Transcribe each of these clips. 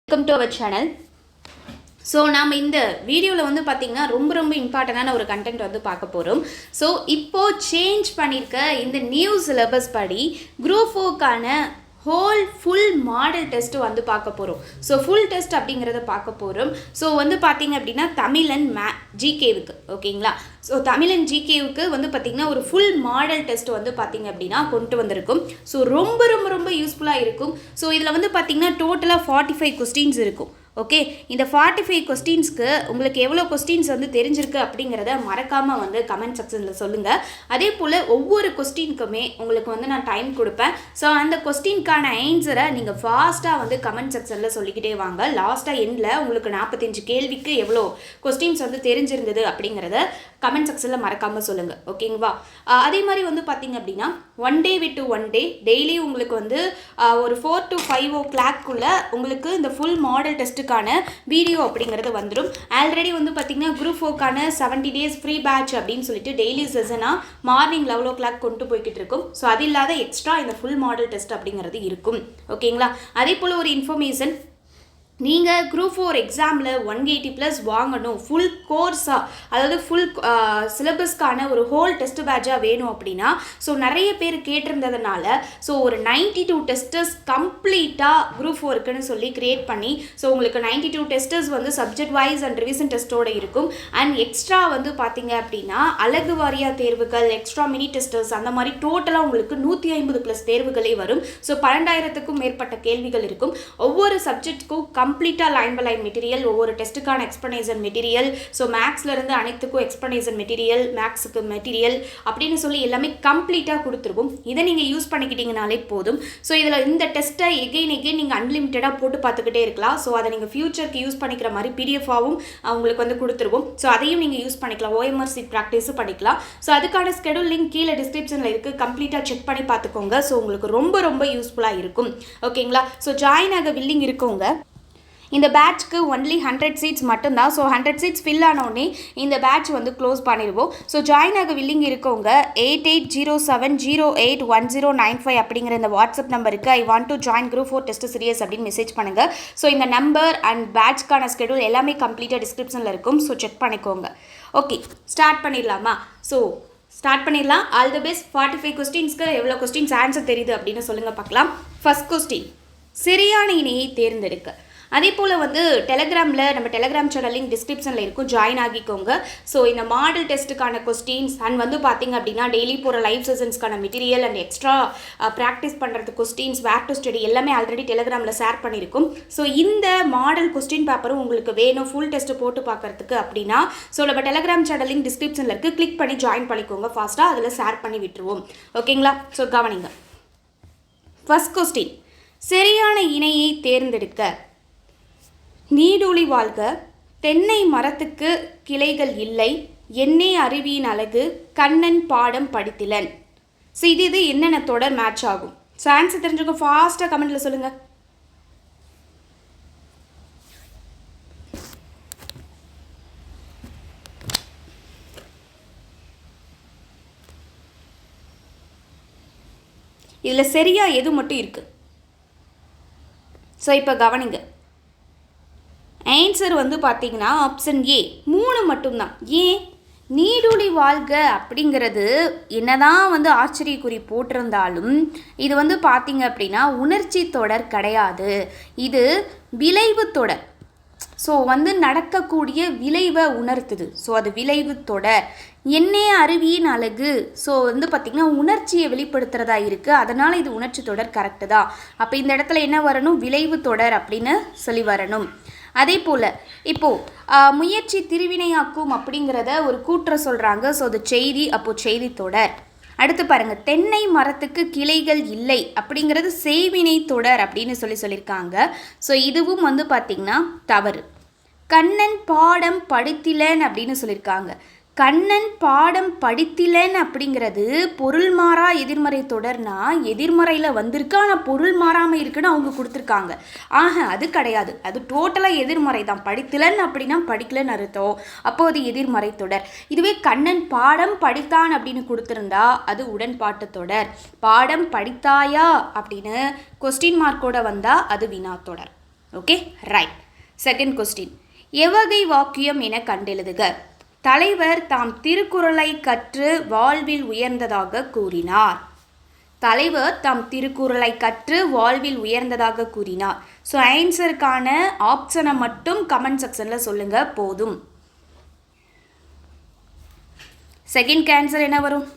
Welcome to our channel. So நாம் இந்த வீடியோவில் வந்து பார்த்திங்கன்னா ரொம்ப இம்பார்ட்டண்டான ஒரு கண்டென்ட் வந்து பார்க்க போகிறோம். ஸோ இப்போது சேஞ்ச் பண்ணியிருக்க இந்த நியூ சிலபஸ் படி குரூப் 4க்கான ஃபுல் மாடல் டெஸ்ட்டு வந்து பார்க்க போகிறோம். ஸோ ஃபுல் டெஸ்ட் அப்படிங்கிறத பார்க்க போகிறோம். ஸோ வந்து பார்த்திங்க அப்படின்னா தமிழ் அண்ட் ஜிகேவுக்கு ஓகேங்களா. ஸோ தமிழ் அண்ட் ஜிகேவுக்கு வந்து பார்த்திங்கன்னா ஒரு ஃபுல் மாடல் டெஸ்ட் வந்து பார்த்திங்க அப்படின்னா கொண்டு வந்திருக்கும். ஸோ ரொம்ப யூஸ்ஃபுல்லாக இருக்கும். ஸோ இதில் வந்து பார்த்திங்கன்னா டோட்டலாக 45 கொஸ்டின்ஸ் இருக்கும். ஓகே, இந்த 45 கொஸ்டின்ஸ்க்கு உங்களுக்கு எவ்வளோ கொஸ்டின்ஸ் வந்து தெரிஞ்சிருக்கு அப்படிங்கிறத மறக்காமல் வந்து கமெண்ட் செக்ஷனில் சொல்லுங்கள். அதே போல் ஒவ்வொரு கொஸ்டினுக்குமே உங்களுக்கு வந்து நான் டைம் கொடுப்பேன். ஸோ அந்த கொஸ்டினுக்கான ஆன்சரை நீங்கள் ஃபாஸ்ட்டாக வந்து கமெண்ட் செக்ஷனில் சொல்லிக்கிட்டே வாங்க. லாஸ்ட்டாக எண்டில் உங்களுக்கு 45 கேள்விக்கு எவ்வளோ கொஸ்டின்ஸ் வந்து தெரிஞ்சிருந்தது அப்படிங்கிறத கமெண்ட் செக்ஷனில் மறக்காமல் சொல்லுங்கள். ஓகேங்களா. அதே மாதிரி வந்து பார்த்திங்க அப்படின்னா ஒன் டே விட்டு ஒன் டே டெய்லி உங்களுக்கு வந்து ஒரு 4 to 5 o'clock உங்களுக்கு இந்த ஃபுல் மாடல் டெஸ்ட்டுக்கான வீடியோ அப்படிங்கிறது வந்துடும். ஆல்ரெடி வந்து பார்த்திங்கன்னா குரூப் 4க்கான 70 days ஃப்ரீ பேட்ச் அப்படின்னு சொல்லிட்டு டெய்லி செஷனாக மார்னிங் 11 o'clock கொண்டு போய்கிட்டு இருக்கும். ஸோ அது இல்லாத எக்ஸ்ட்ரா இந்த ஃபுல் மாடல் டெஸ்ட் அப்படிங்கிறது இருக்கும். ஓகேங்களா. அதே போல் ஒரு இன்ஃபர்மேஷன், நீங்கள் குரூப் 4 எக்ஸாமில் 180+ வாங்கணும் ஃபுல் கோர்ஸாக, அதாவது ஃபுல் சிலபஸ்க்கான ஒரு ஹோல் டெஸ்ட் பேட்சாக வேணும் அப்படின்னா ஸோ நிறைய பேர் கேட்டிருந்ததுனால ஸோ ஒரு 92 டெஸ்டர்ஸ் கம்ப்ளீட்டாக குரூப் 4க்குன்னு சொல்லி க்ரியேட் பண்ணி ஸோ உங்களுக்கு 92 டெஸ்டர்ஸ் வந்து சப்ஜெக்ட் வைஸ் அண்ட் ரிவிஷன் டெஸ்ட்டோடு இருக்கும். அண்ட் எக்ஸ்ட்ரா வந்து பார்த்தீங்க அப்படின்னா அழகு வாரியா தேர்வுகள், எக்ஸ்ட்ரா மினி டெஸ்டர்ஸ், அந்த மாதிரி டோட்டலாக உங்களுக்கு 150+ தேர்வுகளே வரும். ஸோ 12,000க்கும் மேற்பட்ட கேள்விகள் இருக்கும். ஒவ்வொரு சப்ஜெக்ட்டுக்கும் கம்ப்ளீட்டாக லைன் பை லைன் மெட்டீரியல், ஒவ்வொரு டெஸ்ட்டுக்கான எக்ஸ்ப்ளனேஷன் மெட்டீரியல், ஸோ மேக்ஸ்லேருந்து அனைத்துக்கும் எக்ஸ்ப்ளனேஷன் மெட்டீரியல், மேக்ஸுக்கு மெட்டீரியல் அப்படின்னு சொல்லி எல்லாமே கம்ப்ளீட்டாக கொடுத்துருவோம். இதை நீங்கள் யூஸ் பண்ணிக்கிட்டீங்கனாலே போதும். ஸோ இதில் இந்த டெஸ்ட்டை எகெயின் நீங்கள் அன்லிமிட்டடாக போட்டு பார்த்துக்கிட்டே இருக்கலாம். ஸோ அதை நீங்கள் ஃபியூச்சருக்கு யூஸ் பண்ணிக்கிற மாதிரி பிடிஎஃபாகவும் உங்களுக்கு வந்து கொடுத்துருவோம். ஸோ அதையும் நீங்கள் யூஸ் பண்ணிக்கலாம், OMR சீட் ப்ராக்டிஸும் பண்ணிக்கலாம். ஸோ அதுக்கான ஸ்கெடியூல் லிங்க் கீழே டிஸ்கிரிப்ஷனில் இருக்குது, கம்ப்ளீட்டாக செக் பண்ணி பார்த்துக்கோங்க. ஸோ உங்களுக்கு ரொம்ப யூஸ்ஃபுல்லாக இருக்கும். ஓகேங்களா. ஸோ ஜாயின் ஆக வில்லிங் இருக்கவங்க இந்த பேட்ச்க்கு ஒன்லி 100 சீட்ஸ் மட்டும்தான். ஸோ 100 சீட்ஸ் ஃபில் ஆனோடனே இந்த பேட்ச் வந்து க்ளோஸ் பண்ணிடுவோம். ஸோ ஜாயின் ஆக வில்லிங் இருக்கவங்க 8807081095 அப்படிங்கிற இந்த வாட்ஸ்அப் நம்பருக்கு I want to join group 4 test serious அப்படின்னு மெசேஜ் பண்ணுங்கள். ஸோ இந்த நம்பர் அண்ட் பேட்ச்க்கான ஸ்கெடியூல் எல்லாமே கம்ப்ளீட்டாக டிஸ்கிரிப்ஷனில் இருக்கும். ஸோ செக் பண்ணிக்கோங்க. ஓகே, ஸ்டார்ட் பண்ணிடலாமா? ஸோ ஸ்டார்ட் பண்ணிடலாம். All the best. 45 கொஸ்டின்ஸ்க்கு எவ்வளோ கொஸ்டின்ஸ் ஆன்சர் தெரியுது அப்படின்னு சொல்லுங்கள் பார்க்கலாம். ஃபர்ஸ்ட் கொஸ்டின், சரியான இணையை தேர்ந்தெடுக்க. அதே போல் வந்து டெலகிராமில் நம்ம டெலகிராம் சேனல் லிங்க் டிஸ்கிரிப்ஷனில் இருக்கும், ஜாயின் ஆகிக்கோங்க. ஸோ இந்த மாடல் டெஸ்ட்டுக்கான கொஸ்டின்ஸ் அண்ட் வந்து பார்த்திங்க அப்படின்னா டெய்லி போகிற லைவ் செஷன்ஸ்க்கான மெட்டீரியல் அண்ட் எக்ஸ்ட்ரா ப்ராக்டிஸ் பண்ணுறது கொஸ்டின்ஸ், வேர் டு ஸ்டடி எல்லாமே ஆல்ரெடி டெலகிராமில் ஷேர் பண்ணியிருக்கும். ஸோ இந்த மாடல் கொஸ்டின் பேப்பரும் உங்களுக்கு வேணும் ஃபுல் டெஸ்ட்டு போட்டு பார்க்குறதுக்கு அப்படின்னா ஸோ நம்ம டெலகிராம் சேனல் லிங்க் டிஸ்கிரிப்ஷனில் இருக்குது, கிளிக் பண்ணி ஜாயின் பண்ணிக்கோங்க. ஃபாஸ்ட்டாக அதில் ஷேர் பண்ணி விட்டுருவோம். ஓகேங்களா. ஸோ கவனிங்க. ஃபர்ஸ்ட் கொஸ்டின், சரியான இணையை தேர்ந்தெடுக்க. நீடூழி வாழ்க, தென்னை மரத்துக்கு கிளைகள் இல்லை, எண்ணெய் அருவியின் அழகு, கண்ணன் பாடம் படித்திலன். ஸோ இது என்னென்ன தொடர் மேட்ச் ஆகும்? ஸோ ஆன்சர் தெரிஞ்சுக்க ஃபாஸ்ட்டாக கமெண்ட்டில் சொல்லுங்கள். இதில் சரியாக எது மட்டும் இருக்குது? ஸோ இப்போ கவனிங்க. ஆன்சர் வந்து பார்த்தீங்கன்னா ஆப்ஷன் ஏ 3 மட்டும்தான். ஏன்? நீடூழி வாழ்க அப்படிங்கிறது என்னதான் வந்து ஆச்சரியக்குறி போட்டிருந்தாலும் இது வந்து பார்த்தீங்க அப்படின்னா உணர்ச்சி தொடர் கிடையாது, இது விளைவு தொடர். ஸோ வந்து நடக்கக்கூடிய விளைவை உணர்த்துது. ஸோ அது விளைவு தொடர். எண்ணெய் அருவியின் அழகு, ஸோ வந்து பார்த்திங்கன்னா உணர்ச்சியை வெளிப்படுத்துகிறதா இருக்குது, அதனால் இது உணர்ச்சி தொடர் கரெக்டு தான். அப்போ இந்த இடத்துல என்ன வரணும்? விளைவு தொடர் அப்படின்னு சொல்லி வரணும். அதே போல் இப்போது முயற்சி திருவினையாக்கும் அப்படிங்கிறத ஒரு கூற்ற சொல்கிறாங்க. ஸோ அது செய்தி, அப்போது செய்தி தொடர். அடுத்து பாருங்கள், தென்னை மரத்துக்கு கிளைகள் இல்லை அப்படிங்கிறது செய்வினை தொடர் அப்படின்னு சொல்லியிருக்காங்க. ஸோ இதுவும் வந்து பார்த்திங்கன்னா தவறு. கண்ணன் பாடம் படித்திலன் அப்படின்னு சொல்லியிருக்காங்க. கண்ணன் பாடம் படித்திலன் அப்படிங்கிறது பொருள் மாறா எதிர்மறை தொடர்னா எதிர்மறையில் வந்திருக்கு, ஆனால் பொருள் மாறாமல் இருக்குன்னு அவங்க கொடுத்துருக்காங்க. அது கிடையாது, அது டோட்டலாக எதிர்மறை தான். படித்திலன் அப்படின்னா படிக்கலன்னு அர்த்தம், அப்போது அது எதிர்மறை தொடர். இதுவே கண்ணன் பாடம் படித்தான் அப்படின்னு கொடுத்துருந்தா அது உடன்பாட்டு தொடர். பாடம் படித்தாயா அப்படின்னு கொஸ்டின் மார்க்கோட வந்தால் அது வினா தொடர். Okay, right. செகண்ட் கொஸ்டின், எவ்வகை வாக்கியம் என கண்டெழுதுக. தலைவர் தாம் திருக்குறளை கற்று வாழ்வில் உயர்ந்ததாக கூறினார். தலைவர் தாம் திருக்குறளை கற்று வாழ்வில் உயர்ந்ததாக கூறினார். ஸோ ஆன்சருக்கான ஆப்ஷனை மட்டும் கமெண்ட் செக்ஷனில் சொல்லுங்கள் போதும். செகண்ட் ஆன்சர் என்ன வரும்?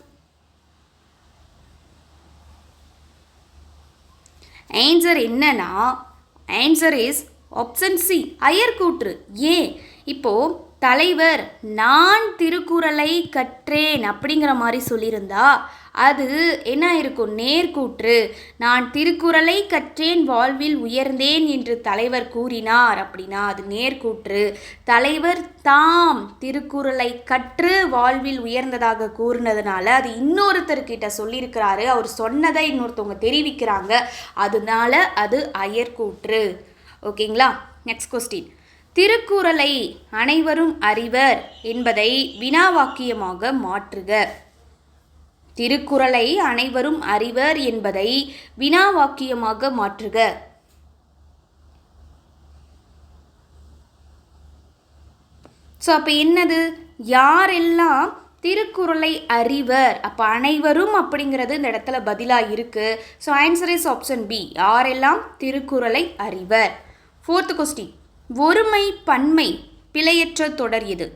ஆன்சர் என்னன்னா, ஆன்சர் இஸ் ஆப்ஷன் சி, அயர்கூற்று. ஏன்? இப்போது தலைவர் நான் திருக்குறளை கற்றேன் அப்படிங்கிற மாதிரி சொல்லியிருந்தா அது என்ன இருக்கும்? நேர்கூற்று. நான் திருக்குறளை கற்றேன் வாழ்வில் உயர்ந்தேன் என்று தலைவர் கூறினார் அப்படின்னா அது நேர்கூற்று. தலைவர் தாம் திருக்குறளை கற்று வாழ்வில் உயர்ந்ததாக கூறினதுனால அது இன்னொருத்தர்கிட்ட சொல்லியிருக்கிறாரு, அவர் சொன்னதை இன்னொருத்தவங்க தெரிவிக்கிறாங்க, அதனால அது அயர்கூற்று. ஓகேங்களா? நெக்ஸ்ட் கொஸ்டின், திருக்குறளை அனைவரும் அறிவர் என்பதை வினாவாக்கியமாக மாற்றுக. திருக்குறளை அனைவரும் அறிவர் என்பதை வினாவாக்கியமாக மாற்றுக. ஸோ அப்போ என்னது? யாரெல்லாம் திருக்குறளை அறிவர், அப்போ அனைவரும் அப்படிங்கிறது இந்த இடத்துல பதிலாக இருக்குது. So answer is option B, யாரெல்லாம் திருக்குறளை அறிவர். ஃபோர்த் கொஸ்டின், ஒருமை பன்மை பிழையற்ற தொடர் எது?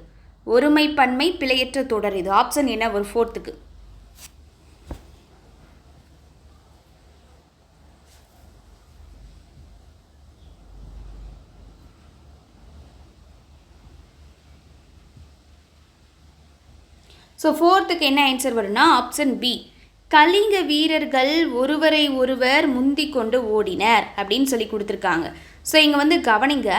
ஒருமை பன்மை பிழையற்ற தொடர் எது? ஆப்ஷன் என்ன ஒரு ஃபோர்த்துக்கு? ஸோ ஃபோர்த்துக்கு என்ன ஆன்சர் வரும்னா ஆப்ஷன் பி, கலிங்க வீரர்கள் ஒருவரை ஒருவர் முந்தி கொண்டு ஓடினர் அப்படின்னு சொல்லி கொடுத்துருக்காங்க. ஸோ இங்கே வந்து கவனிங்க,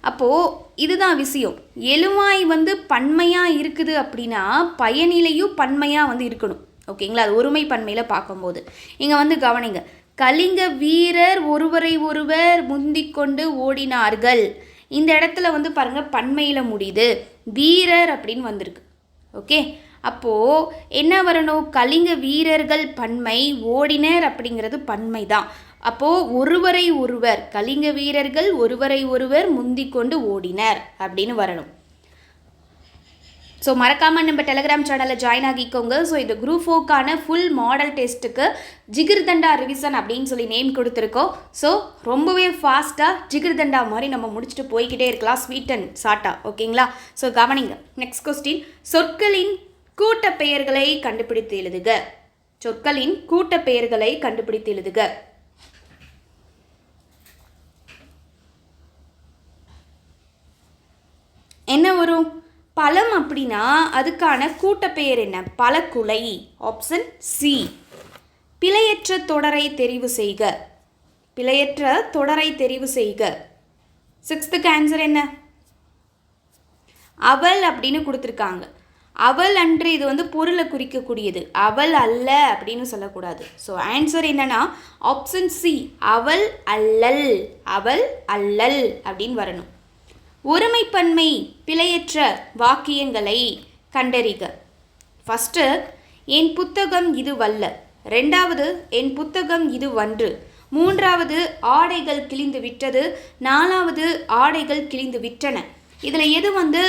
அப்போது இதுதான் விஷயம். எழுவாய் வந்து பன்மையாக இருக்குது அப்படின்னா பயனிலையும் பன்மையாக வந்து இருக்கணும். ஓகேங்களா? அது ஒருமை பன்மையில் பார்க்கும்போது இங்கே வந்து கவனிங்க, கலிங்க வீரர் ஒருவரை ஒருவர் முந்தி கொண்டு ஓடினார்கள். இந்த இடத்துல வந்து பாருங்கள் பன்மையில் முடியுது, வீரர் அப்படின்னு வந்திருக்கு. ஓகே, அப்போது என்ன வரணும்? கலிங்க வீரர்கள் பன்மை, ஓடினர் அப்படிங்கிறது பன்மை தான். அப்போது ஒருவரை ஒருவர், கலிங்க வீரர்கள் ஒருவரை ஒருவர் முந்தி கொண்டு ஓடினர் அப்படின்னு வரணும். ஸோ மறக்காமல் நம்ம டெலிகிராம் சேனலில் ஜாயின் ஆகிக்கோங்க. ஸோ இந்த குரூப் 4க்கான ஃபுல் மாடல் டெஸ்ட்டுக்கு ஜிகிர்தண்டா ரிவிஷன் அப்படின்னு சொல்லி நேம் கொடுத்துருக்கோம். ஸோ ரொம்பவே ஃபாஸ்ட்டாக ஜிகிர்தண்டா மாதிரி நம்ம முடிச்சுட்டு போய்கிட்டே இருக்கலாம், ஸ்வீட் அண்ட் சாட்டா. ஓகேங்களா? ஸோ கவனிங்க. நெக்ஸ்ட் கொஸ்டின், சொற்களின் கூட்ட பெயர்களை கண்டுபிடித்து எழுதுக. சொற்களின் கூட்ட பெயர்களை கண்டுபிடித்து எழுதுக. என்ன வரும்? பழம் அப்படின்னா அதுக்கான கூட்ட பெயர் என்ன? பழக்குலை. Option C. பிழையற்ற தொடரை தெரிவு செய்க. பிழையற்ற தொடரை தெரிவு செய்க. சிக்ஸ்த்துக்கு ஆன்சர் என்ன? அவள் அப்படின்னு கொடுத்துருக்காங்க. அவள் அன்று, இது வந்து பொருளை குறிக்கக்கூடியது, அவள் அல்ல அப்படின்னு சொல்லக்கூடாது. ஸோ ஆன்சர் என்னன்னா ஆப்ஷன் சி, அவள் அல்லல். அவள் அல்லல் அப்படின்னு வரணும். ஒருமைப்பன்மை பிழையற்ற வாக்கியங்களை கண்டறிக. ஃபஸ்ட்டு, என் புத்தகம் இது வல்ல. ரெண்டாவது, என் புத்தகம் இது வன்று. மூன்றாவது, ஆடைகள் கிழிந்து விட்டது. நாலாவது, ஆடைகள் கிழிந்து விட்டன. இதில் எது வந்து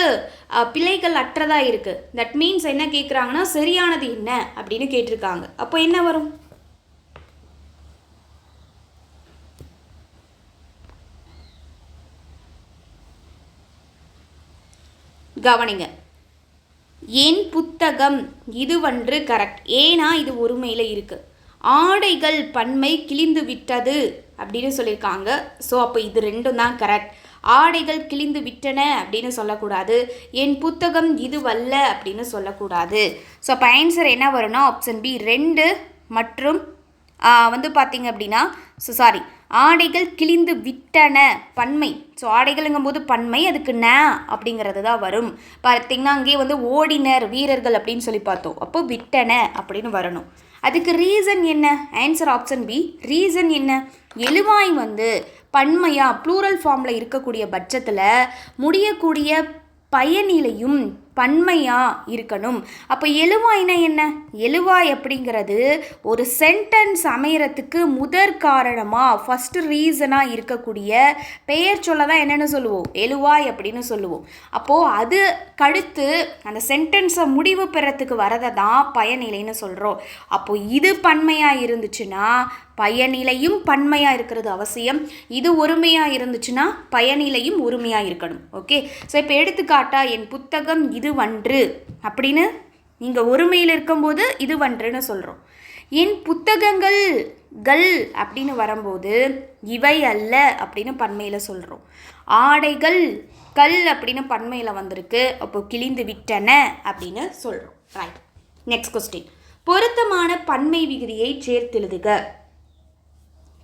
பிழைகள் அற்றதாக இருக்குது? தட் மீன்ஸ் என்ன கேட்குறாங்கன்னா சரியானது என்ன அப்படின்னு கேட்டிருக்காங்க. அப்போ என்ன வரும்? கவனிங்க, என் புத்தகம் இது வன்று கரெக்ட். ஏன்னா இது ஒருமையில் இருக்குது. ஆடைகள் பன்மை கிழிந்து விட்டது அப்படின்னு சொல்லியிருக்காங்க. ஸோ அப்போ இது ரெண்டும் தான் கரெக்ட். ஆடைகள் கிழிந்து விட்டன அப்படின்னு சொல்லக்கூடாது, என் புத்தகம் இது வல்ல அப்படின்னு சொல்லக்கூடாது. ஸோ அப்போ ஆன்சர் என்ன வரும்னா ஆப்ஷன் பி, 2 மற்றும் வந்து பார்த்திங்க அப்படின்னா சாரி, ஆடைகள் கிழிந்து விட்டன பன்மை. ஸோ ஆடைகள்ங்கும் போது பன்மை, அதுக்கு ந அப்படிங்கிறது தான் வரும். பார்த்திங்கன்னா அங்கேயே வந்து ஓடினர் வீரர்கள் அப்படின்னு சொல்லி பார்த்தோம், அப்போ விட்டன அப்படின்னு வரணும். அதுக்கு ரீசன் என்ன? ஆன்சர் ஆப்ஷன் பி, ரீசன் என்ன? எழுவாய் வந்து பன்மையாக ப்ளூரல் ஃபார்மில் இருக்கக்கூடிய பட்சத்தில் முடியக்கூடிய பயனிலையும் பன்மையாக இருக்கணும். அப்போ எழுவாய்னா என்ன? எழுவாய் அப்படிங்கிறது ஒரு சென்டென்ஸ் அமையறதுக்கு முதற் காரணமாக ஃபஸ்ட்டு ரீசனாக இருக்கக்கூடிய பெயர் சொல்ல தான் என்னென்னு சொல்லுவோம்? எழுவாய் அப்படின்னு சொல்லுவோம். அப்போது அது கடுத்து அந்த சென்டென்ஸை முடிவு பெறத்துக்கு வரதை தான் பயனிலைன்னு சொல்கிறோம். அப்போது இது பன்மையாக இருந்துச்சுன்னா பயனிலையும் பன்மையாக இருக்கிறது அவசியம். இது ஒருமையாக இருந்துச்சுன்னா பயனிலையும் ஒருமையாக இருக்கணும். ஓகே, ஸோ இப்போ எடுத்துக்காட்டா என் புத்தகம் இது வன்று அப்படின்னு நீங்கள் ஒருமையில் இருக்கும்போது இது வன்றுன்னு சொல்கிறோம். என் புத்தகங்கள் கள் அப்படின்னு வரும்போது இவை அல்ல அப்படின்னு பன்மையில் சொல்கிறோம். ஆடைகள் கல் அப்படின்னு பன்மையில் வந்திருக்கு, அப்போது கிழிந்து விட்டன அப்படின்னு சொல்கிறோம். Right, next question. பொருத்தமான பன்மை விகுதியை சேர்த்தெழுதுக.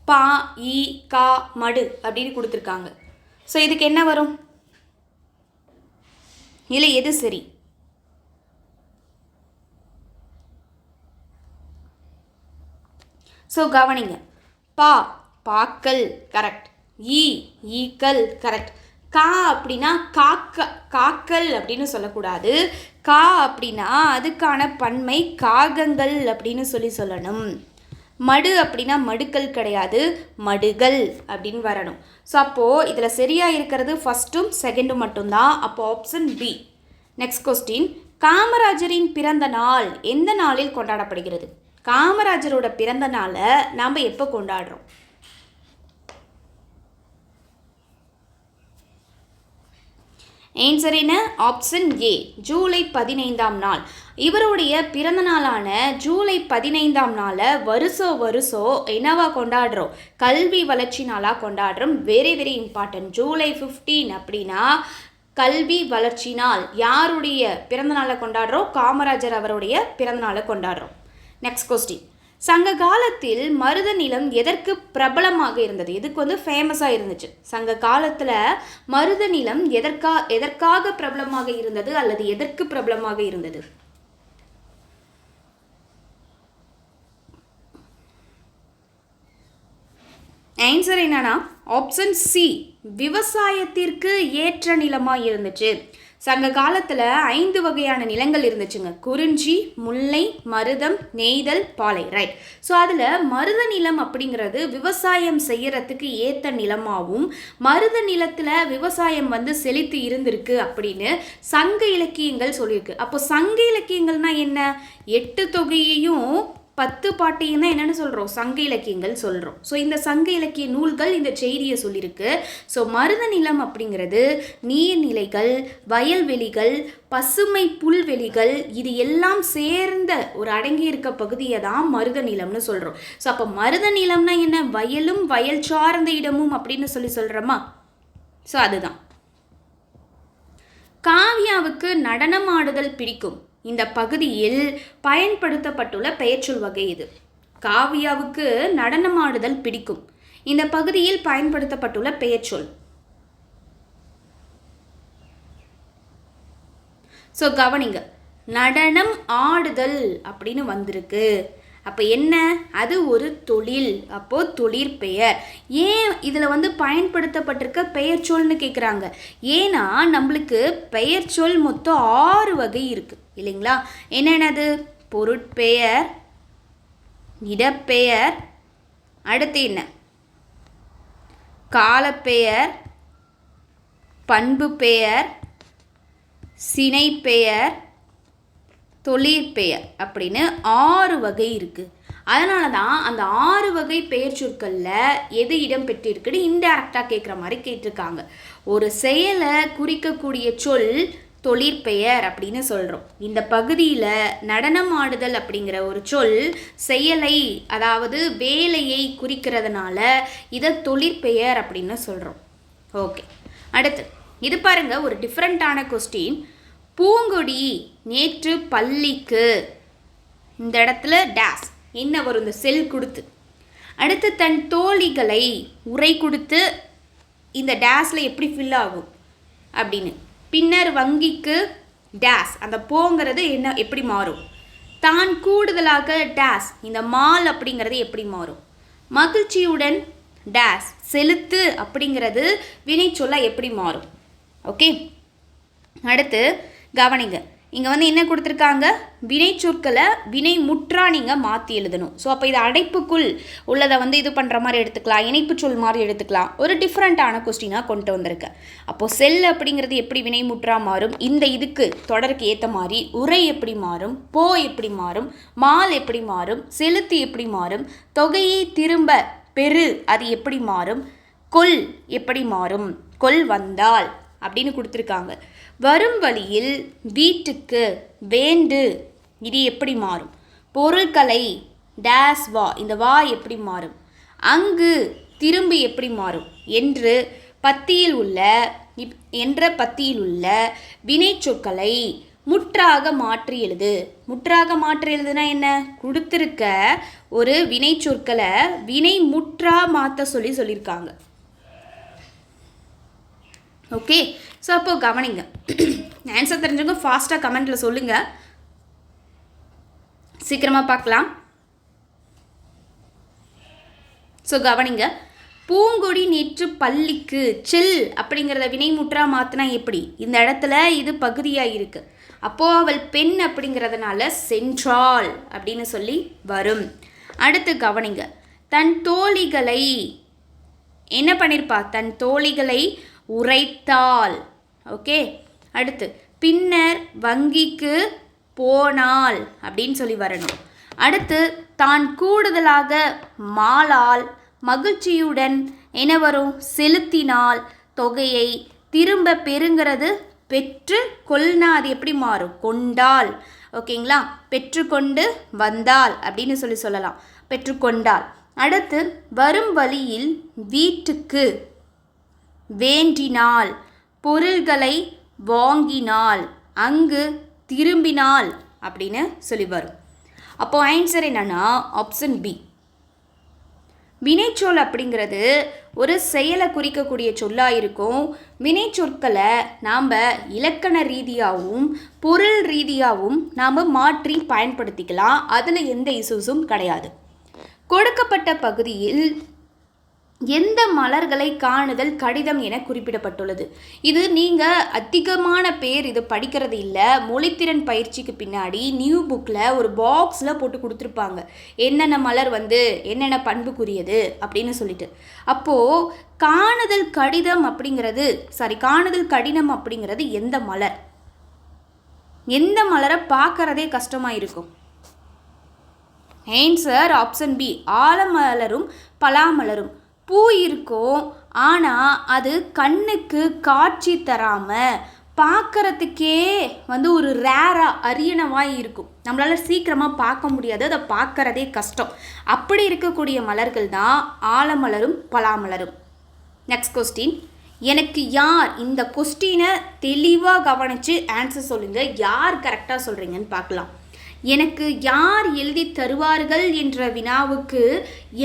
பா, ஈ, கா, மடு அப்படின்னு கொடுத்துருக்காங்க. ஸோ இதுக்கு என்ன வரும்? இல்லை, எது சரி? ஸோ கவனிங்க. பா, பாக்கல், கரெக்ட். ஈ, ஈக்கல், கரெக்ட். கா அப்படின்னா காக்கல் அப்படின்னு சொல்லக்கூடாது. கா அப்படின்னா அதுக்கான பன்மை காகங்கள் அப்படின்னு சொல்லணும். மடு அப்படின்னா மடுக்கள் கிடையாது, மடுகள் அப்படின்னு வரணும். ஸோ அப்போது இதில் சரியாக இருக்கிறது ஃபஸ்ட்டும் செகண்டும் மட்டும்தான். அப்போ ஆப்ஷன் பி. Next question. காமராஜரின் பிறந்த நாள் எந்த நாளில் கொண்டாடப்படுகிறது? காமராஜரோட பிறந்த நாளை நாம் எப்போ கொண்டாடுறோம்? ஆன்சர் என்ன? ஆப்ஷன் ஏ, ஜூலை 15ஆம் நாள். இவருடைய பிறந்த நாளான ஜூலை 15ஆம் நாளை வருஷம் என்னவா கொண்டாடுறோம்? கல்வி வளர்ச்சி நாளாக கொண்டாடுறோம். Very very important. ஜூலை 15 அப்படின்னா கல்வி வளர்ச்சி நாள். யாருடைய பிறந்த நாளை கொண்டாடுறோம்? காமராஜர் அவருடைய பிறந்த நாளை கொண்டாடுறோம். Next question. சங்க காலத்தில் மருத நிலம் எதற்கு பிரபலமாக இருந்தது? இதுக்கு ஃபேமஸாக இருந்துச்சு. சங்க காலத்தில் மருத நிலம் எதற்காக பிரபலமாக இருந்தது அல்லது எதற்கு பிரபலமாக இருந்தது? ஆன்சர் என்னன்னா ஆப்ஷன் சி, விவசாயத்திற்கு ஏற்ற நிலமாக இருந்துச்சு. சங்க காலத்தில் 5 வகையான நிலங்கள் இருந்துச்சுங்க. குறிஞ்சி, முல்லை, மருதம், நெய்தல், பாலை. ரைட். ஸோ அதில் மருத நிலம் அப்படிங்கிறது விவசாயம் செய்யறதுக்கு ஏற்ற நிலமாகவும் மருத நிலத்தில் விவசாயம் செழித்து இருந்திருக்கு அப்படின்னு சங்க இலக்கியங்கள் சொல்லியிருக்கு. அப்போ சங்க இலக்கியங்கள்னா என்ன? 8 தொகையையும் 10 பாட்டையும் தான் என்னென்னு சொல்கிறோம்? சங்க இலக்கியங்கள் சொல்கிறோம். ஸோ இந்த சங்க இலக்கிய நூல்கள் இந்த செய்தியை சொல்லியிருக்கு. ஸோ மருத நிலம் அப்படிங்கிறது நீர்நிலைகள், வயல்வெளிகள், பசுமை புல்வெளிகள், இது எல்லாம் சேர்ந்த ஒரு அடங்கி இருக்க பகுதியை தான் மருத நிலம்னு சொல்கிறோம். ஸோ அப்போ மருத நிலம்னா என்ன? வயலும் வயல் சார்ந்த இடமும் அப்படின்னு சொல்கிறோமா? ஸோ அதுதான். காவ்யாவுக்கு நடனமாடுதல் பிடிக்கும். இந்த பகுதியில் பயன்படுத்தப்பட்டுள்ள பெயர்ச்சொல் வகை இது. காவ்யாவுக்கு நடனமாடுதல் பிடிக்கும். இந்த பகுதியில் பயன்படுத்தப்பட்டுள்ள பெயர்ச்சொல். ஸோ கவனிங்க, நடனம் ஆடுதல் அப்படின்னு வந்திருக்கு. அப்போ என்ன? அது ஒரு தொழில். அப்போது தொழிற்பெயர். ஏன் இதில் பயன்படுத்தப்பட்டிருக்க பெயர் சொல்னு கேட்குறாங்க? ஏன்னா நம்மளுக்கு பெயர் சொல் மொத்தம் 6 வகை இருக்குது இல்லைங்களா? என்னென்னது? பொருட்பெயர், இடப்பெயர், அடுத்து என்ன? காலப்பெயர், பண்பு பெயர், சினைப்பெயர், தொழிற்பெயர் அப்படின்னு 6 வகை இருக்குது. அதனால தான் அந்த 6 வகை பெயர் சொற்களில் எது இடம் பெற்றிருக்குன்னு இன்டைரக்டாக கேட்குற மாதிரி கேட்டிருக்காங்க. ஒரு செயலை குறிக்கக்கூடிய சொல் தொழிற்பெயர் அப்படின்னு சொல்கிறோம். இந்த பகுதியில் நடனம் ஆடுதல் அப்படிங்கிற ஒரு சொல் செயலை, அதாவது வேலையை குறிக்கிறதுனால இதை தொழிற்பெயர் அப்படின்னு சொல்கிறோம். ஓகே, அடுத்து இது பாருங்க, ஒரு டிஃப்ரெண்ட்டான கொஸ்டின். பூங்கொடி நேற்று பள்ளிக்கு, இந்த இடத்துல டேஸ் என்ன வரும்? இந்த செல் கொடுத்து. அடுத்து தன் தோழிகளை உரை கொடுத்து இந்த டேஸில் எப்படி ஃபில் ஆகும் அப்படின்னு. பின்னர் வங்கிக்கு டேஸ், அந்த போங்கிறது என்ன எப்படி மாறும்? தான் கூடுதலாக டேஸ், இந்த மால் அப்படிங்கிறது எப்படி மாறும்? மகிழ்ச்சியுடன் டேஸ், செலுத்து அப்படிங்கிறது வினை சொல்ல எப்படி மாறும்? ஓகே, அடுத்து கவனிங்க, இங்கே வந்து என்ன கொடுத்துருக்காங்க, வினை சொற்களை வினை முற்றா நீங்கள் மாற்றி எழுதணும். ஸோ அப்போ இது அடைப்புக்குள் உள்ளதை வந்து இது பண்ணுற மாதிரி எடுத்துக்கலாம், இணைப்பு சொல் மாதிரி எடுத்துக்கலாம். ஒரு டிஃப்ரெண்ட்டான கொஸ்டினாக கொண்டு வந்திருக்கேன். அப்போது செல் அப்படிங்கிறது எப்படி வினை முற்றா மாறும், இந்த இதுக்கு தொடருக்கு ஏற்ற மாதிரி உரை எப்படி மாறும், போ எப்படி மாறும், மால் எப்படி மாறும், செலுத்து எப்படி மாறும், தொகையை திரும்ப பெறு அது எப்படி மாறும், கொல் எப்படி மாறும், கொல் வந்தால் அப்படின்னு கொடுத்துருக்காங்க. வரும் வழியில் வீட்டுக்கு வேண்டு இது எப்படி மாறும், பொருட்களை டேஸ் வா இந்த வா எப்படி மாறும், அங்கு திரும்பி எப்படி மாறும் என்று பத்தியில் உள்ள வினை சொற்களை முற்றாக மாற்றி எழுது. முற்றாக மாற்றி எழுதுனா என்ன, கொடுத்துருக்க ஒரு வினை சொற்களை வினை முற்றா மாற்ற சொல்லியிருக்காங்க. ஓகே, ஸோ அப்போ கவனிங்க, ஆன்சர் தெரிஞ்சவங்க ஃபாஸ்ட்டாக கமெண்ட்டில் சொல்லுங்கள், சீக்கிரமாக பார்க்கலாம். ஸோ கவனிங்க, பூங்கொடி நேற்று பள்ளிக்கு செல் அப்படிங்கிறத வினைமுற்றா மாற்றினா எப்படி, இந்த இடத்துல இது பகுதியாக இருக்குது. அப்போது அவள் பெண் அப்படிங்கிறதுனால சென்றாள் அப்படின்னு சொல்லி வரும். அடுத்து கவனிங்க, தன் தோழிகளை என்ன பண்ணியிருப்பா, தன் தோழிகளை உரைத்தாள். ஓகே, அடுத்து பின்னர் வங்கிக்கு போனாள் அப்படின்னு சொல்லி வரணும். அடுத்து தான் கூடுதலாக மாளால் மகிழ்ச்சியுடன் என்ன வரும், செலுத்தினால் தொகையை திரும்ப பெறுங்கிறது பெற்று கொள்னா அது எப்படி மாறும், கொண்டாள். ஓகேங்களா, பெற்றுக்கொண்டு வந்தாள் அப்படின்னு சொல்லலாம், பெற்றுக்கொண்டாள். அடுத்து வரும் வழியில் வீட்டுக்கு வேண்டினாள், பொருள்களை வாங்கினாள், அங்கு திரும்பினாள் அப்படின்னு சொல்லி வரும். அப்போது ஆன்சர் என்னன்னா ஆப்ஷன் பி. வினைச்சொல் அப்படிங்கிறது ஒரு செயலை குறிக்கக்கூடிய சொல்லாக இருக்கும். வினை சொற்களை நாம் இலக்கண ரீதியாகவும் பொருள் ரீதியாகவும் நாம் மாற்றி பயன்படுத்திக்கலாம். அதில் எந்த இஷ்யூஸும் கிடையாது. கொடுக்கப்பட்ட பகுதியில் எந்த மலர்களை காணுதல் கடிதம் என குறிப்பிடப்பட்டுள்ளது. இது நீங்கள் அதிகமான பேர் இது படிக்கிறது இல்லை. மொழித்திறன் பயிற்சிக்கு பின்னாடி நியூ புக்கில் ஒரு பாக்ஸில் போட்டு கொடுத்துருப்பாங்க, என்னென்ன மலர் வந்து என்னென்ன பண்புக்குரியது அப்படின்னு சொல்லிட்டு. அப்போது காணுதல் கடிதம் அப்படிங்கிறது காணுதல் கடினம் அப்படிங்கிறது எந்த மலர், எந்த மலரை பார்க்கறதே கஷ்டமாக இருக்கும். ஆன்சர் ஆப்ஷன் பி, ஆலமலரும் பலாமலரும். பூ இருக்கும், ஆனால் அது கண்ணுக்கு காட்சி தராமல் பார்க்குறதுக்கே வந்து ஒரு ரேராக அரியணவாக இருக்கும். நம்மளால் சீக்கிரமாக பார்க்க முடியாது, அதை பார்க்குறதே கஷ்டம். அப்படி இருக்கக்கூடிய மலர்கள் தான் ஆலமலரும் பலாமலரும். நெக்ஸ்ட் கொஸ்டின், எனக்கு யார், இந்த கொஸ்டினை தெளிவாக கவனித்து ஆன்சர் சொல்லுங்கள், யார் கரெக்டாக சொல்கிறீங்கன்னு பார்க்கலாம். எனக்கு யார் எழுதி தருவார்கள் என்ற வினாவுக்கு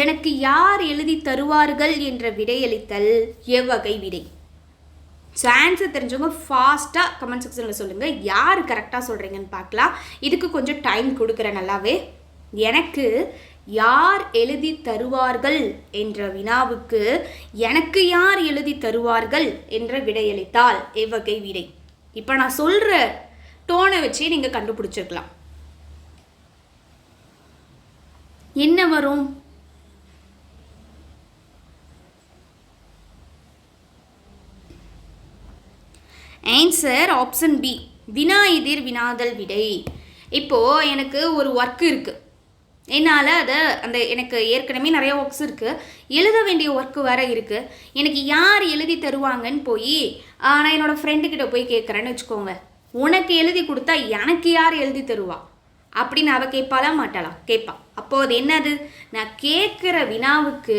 எனக்கு யார் எழுதி தருவார்கள் என்ற விடையளித்தல் எவ்வகை விடை. ஸோ ஆன்சர் தெரிஞ்சவங்க ஃபாஸ்ட்டாக கமெண்ட் செக்ஷனில் சொல்லுங்கள், யார் கரெக்டாக சொல்கிறீங்கன்னு பார்க்கலாம். இதுக்கு கொஞ்சம் டைம் கொடுக்குறேன் நல்லாவே. எனக்கு யார் எழுதி தருவார்கள் என்ற வினாவுக்கு எனக்கு யார் எழுதி தருவார்கள் என்ற விடையளித்தால் எவ்வகை விடை. இப்போ நான் சொல்கிற டோனை வச்சு நீங்கள் கண்டுபிடிச்சிருக்கலாம் என்ன வரும். ஆன்சர் ஆப்ஷன் பி, வினா எதிர் வினாதல் விடை. இப்போது எனக்கு ஒரு ஒர்க் இருக்குது, என்னால் எனக்கு ஏற்கனவே நிறைய ஒர்க்ஸ் இருக்குது, எழுத வேண்டிய ஒர்க்கு வேறு இருக்குது. எனக்கு யார் எழுதி தருவாங்கன்னு போய் நான் என்னோடய ஃப்ரெண்டுக்கிட்ட போய் கேட்குறேன்னு வச்சுக்கோங்க, உனக்கு எழுதி கொடுத்தா எனக்கு யார் எழுதி தருவா அப்படின்னு அவள் கேட்பாளா மாட்டாளா, கேட்பா. அப்போது அது என்னது, நான் கேட்குற வினாவுக்கு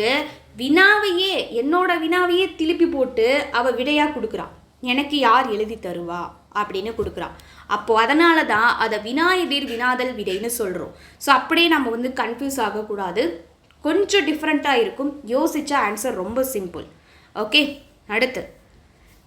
வினாவையே என்னோட வினாவையே திருப்பி போட்டு அவள் விடையாக கொடுக்குறான், எனக்கு யார் எழுதி தருவா அப்படின்னு கொடுக்குறான். அப்போது அதனால தான் அதை வினா எதிர் வினாதல் விடைன்னு சொல்கிறோம். ஸோ அப்படியே நம்ம வந்து கன்ஃபியூஸ் ஆகக்கூடாது, கொஞ்சம் டிஃப்ரெண்ட்டாக இருக்கும். யோசிச்சா ஆன்சர் ரொம்ப சிம்பிள். ஓகே, அடுத்து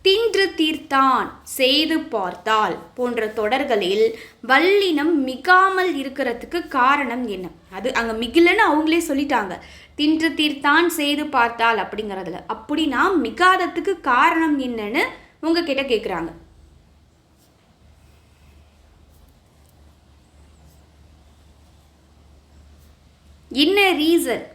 தின்று தீர்த்தான் செய்து பார்த்தால் போன்ற தொடர்களில் வல்லினம் மிகாமல் இருக்கிறதுக்கு காரணம் என்ன. அது அங்கே மிகலன்னு அவங்களே சொல்லிட்டாங்க, தின்று தீர்த்தான் செய்து பார்த்தால் அப்படிங்கிறதுல. அப்படின்னா மிகாதத்துக்கு காரணம் என்னன்னு உங்ககிட்ட கேட்குறாங்க. என்ன ரீசன்?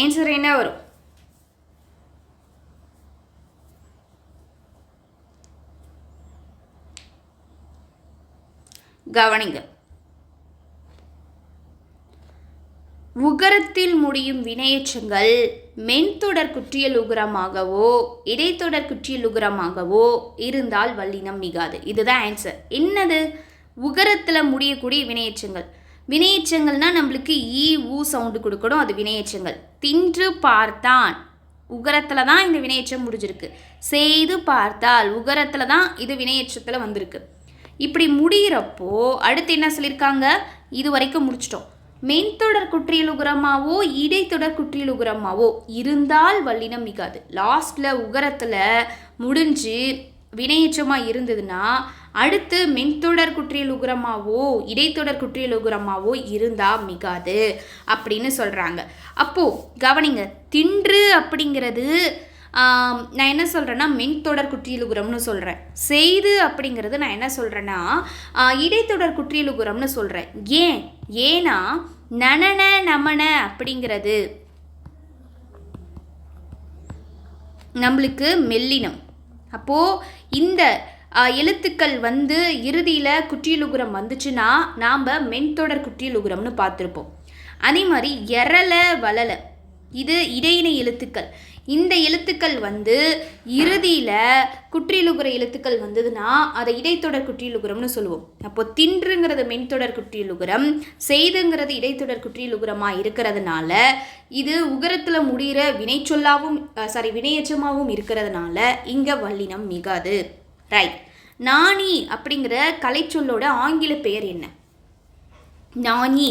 ஆன்சர் என்ன வரும்? கவனிங்க. உகரத்தில் முடியும் வினையெச்சங்கள் மென்தொடர் குற்றியல் உகரமாகவோ இடைத்தொடர் குற்றியல் உகரமாகவோ இருந்தால் வல்லினம் மிகாது. இதுதான் ஆன்சர். என்னது? உகரத்தில் முடியக்கூடிய வினையெச்சங்கள். வினையெச்சங்கள்னால் நம்மளுக்கு ஈ ஊ சவுண்டு கொடுக்கணும், அது வினையெச்சங்கள். தின்று பார்த்தான், உகரத்தில் தான் இந்த வினையெச்சம் முடிஞ்சிருக்கு. செய்து பார்த்தால், உகரத்தில் தான் இது வினையெச்சத்தில் வந்திருக்கு. இப்படி முடிகிறப்போ அடுத்து என்ன சொல்லியிருக்காங்க? இது வரைக்கும் முடிச்சிட்டோம். மென்தொடர் குற்றியல் உகரமாவோ இடைத்தொடர் குற்றியல் உகரமாவோ இருந்தால் வல்லினம் மிகாது. லாஸ்ட்டில் உகரத்தில் முடிஞ்சு வினையெச்சமாக இருந்ததுன்னா அடுத்து மென்தொடர் குற்றியல் உகரமாவோ இடைத்தொடர் குற்றியல் உகரமாவோ இருந்தால் மிகாது அப்படின்னு சொல்கிறாங்க. அப்போது கவனிங்க, தின்று அப்படிங்கிறது நான் என்ன சொல்கிறேன்னா மென்தொடர் குற்றியலுகுரம்னு சொல்கிறேன். செய்து அப்படிங்கிறது நான் என்ன சொல்கிறேன்னா இடைத்தொடர் குற்றியலுகுரம்னு சொல்கிறேன். ஏன்னா நனன நமன அப்படிங்கிறது நம்மளுக்கு மெல்லினம். அப்போது இந்த எழுத்துக்கள் வந்து இறுதியில் குற்றியலுகுரம் வந்துச்சுன்னா நாம் மென்தொடர் குற்றியலுகுரம்னு பார்த்துருப்போம். அதே மாதிரி எரல வளல இது இடையினை எழுத்துக்கள். இந்த எழுத்துக்கள் வந்து இறுதியில் குற்றியலுகுர எழுத்துக்கள் வந்ததுன்னா அதை இடைத்தொடர் குற்றியலுகுரம்னு சொல்லுவோம். அப்போ தின்றுங்கிறது மென்தொடர் குற்றியலுகுரம், செய்துங்கிறது இடைத்தொடர் குற்றியலுகுரமாக இருக்கிறதுனால இது உகரத்தில் முடிகிற வினையெச்சமாகவும் இருக்கிறதுனால இங்கே வல்லினம் மிகாது. ரைட். நாணி அப்படிங்கிற கலைச்சொல்லோட ஆங்கில பெயர் என்ன? நாணி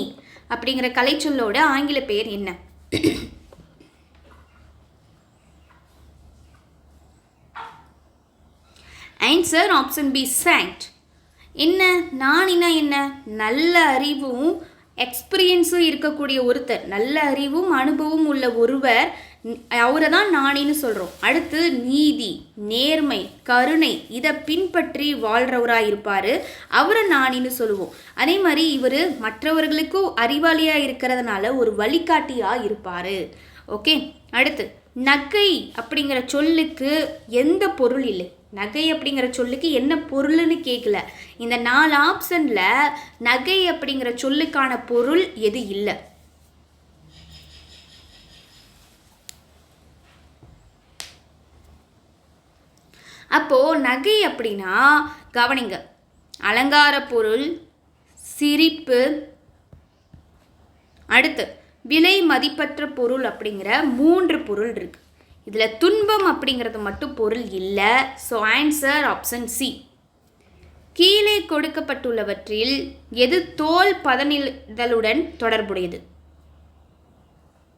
அப்படிங்கிற கலைச்சொல்லோட ஆங்கில பெயர் என்ன? ஆன்சர் ஆப்ஷன் பி, சாங்ட். என்ன நாணினா என்ன? நல்ல அறிவும் எக்ஸ்பீரியன்ஸும் இருக்கக்கூடிய ஒருத்தர், நல்ல அறிவும் அனுபவம் உள்ள ஒருவர், அவரை தான் நாணின்னு சொல்கிறோம். அடுத்து நீதி, நேர்மை, கருணை இதை பின்பற்றி வாழ்கிறவராக இருப்பார், அவரை நாணின்னு சொல்லுவோம். அதே மாதிரி இவர் மற்றவர்களுக்கும் அறிவாளியாக இருக்கிறதுனால ஒரு வழிகாட்டியாக இருப்பார். ஓகே. அடுத்து நகை அப்படிங்கிற சொல்லுக்கு எந்த பொருள் இல்லை? நகை அப்படிங்கிற சொல்லுக்கு என்ன பொருள்னு கேட்கல. இந்த 4 ஆப்ஷனில் நகை அப்படிங்கிற சொல்லுக்கான பொருள் எது இல்லை? அப்போது நகை அப்படின்னா கவனிங்க, அலங்கார பொருள், சிரிப்பு, அடுத்து விலை மதிப்பற்ற பொருள் அப்படிங்கிற 3 பொருள் இருக்குது. இதில் துன்பம் அப்படிங்கிறது மட்டும் பொருள் இல்லை. So answer option C. கீழே கொடுக்கப்பட்டுள்ளவற்றில் எது தோல் பதனிடுதலுடன் தொடர்புடையது?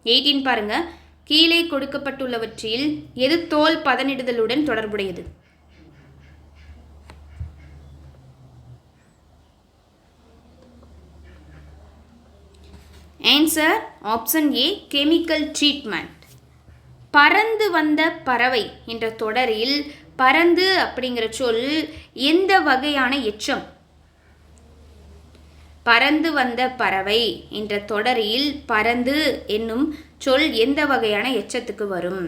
18 பாருங்க. கீழே கொடுக்கப்பட்டுள்ளவற்றில் எது தோல் பதனிடுதலுடன் தொடர்புடையது? Answer option A, chemical treatment. பறந்து வந்த பறவை என்ற தொடரில் பறந்து அப்படிங்கிற சொல் எந்த வகையான எச்சம்? பறந்து வந்த பறவை என்ற தொடரில் பறந்து என்னும் சொல் எந்த வகையான எச்சத்துக்கு வரும்?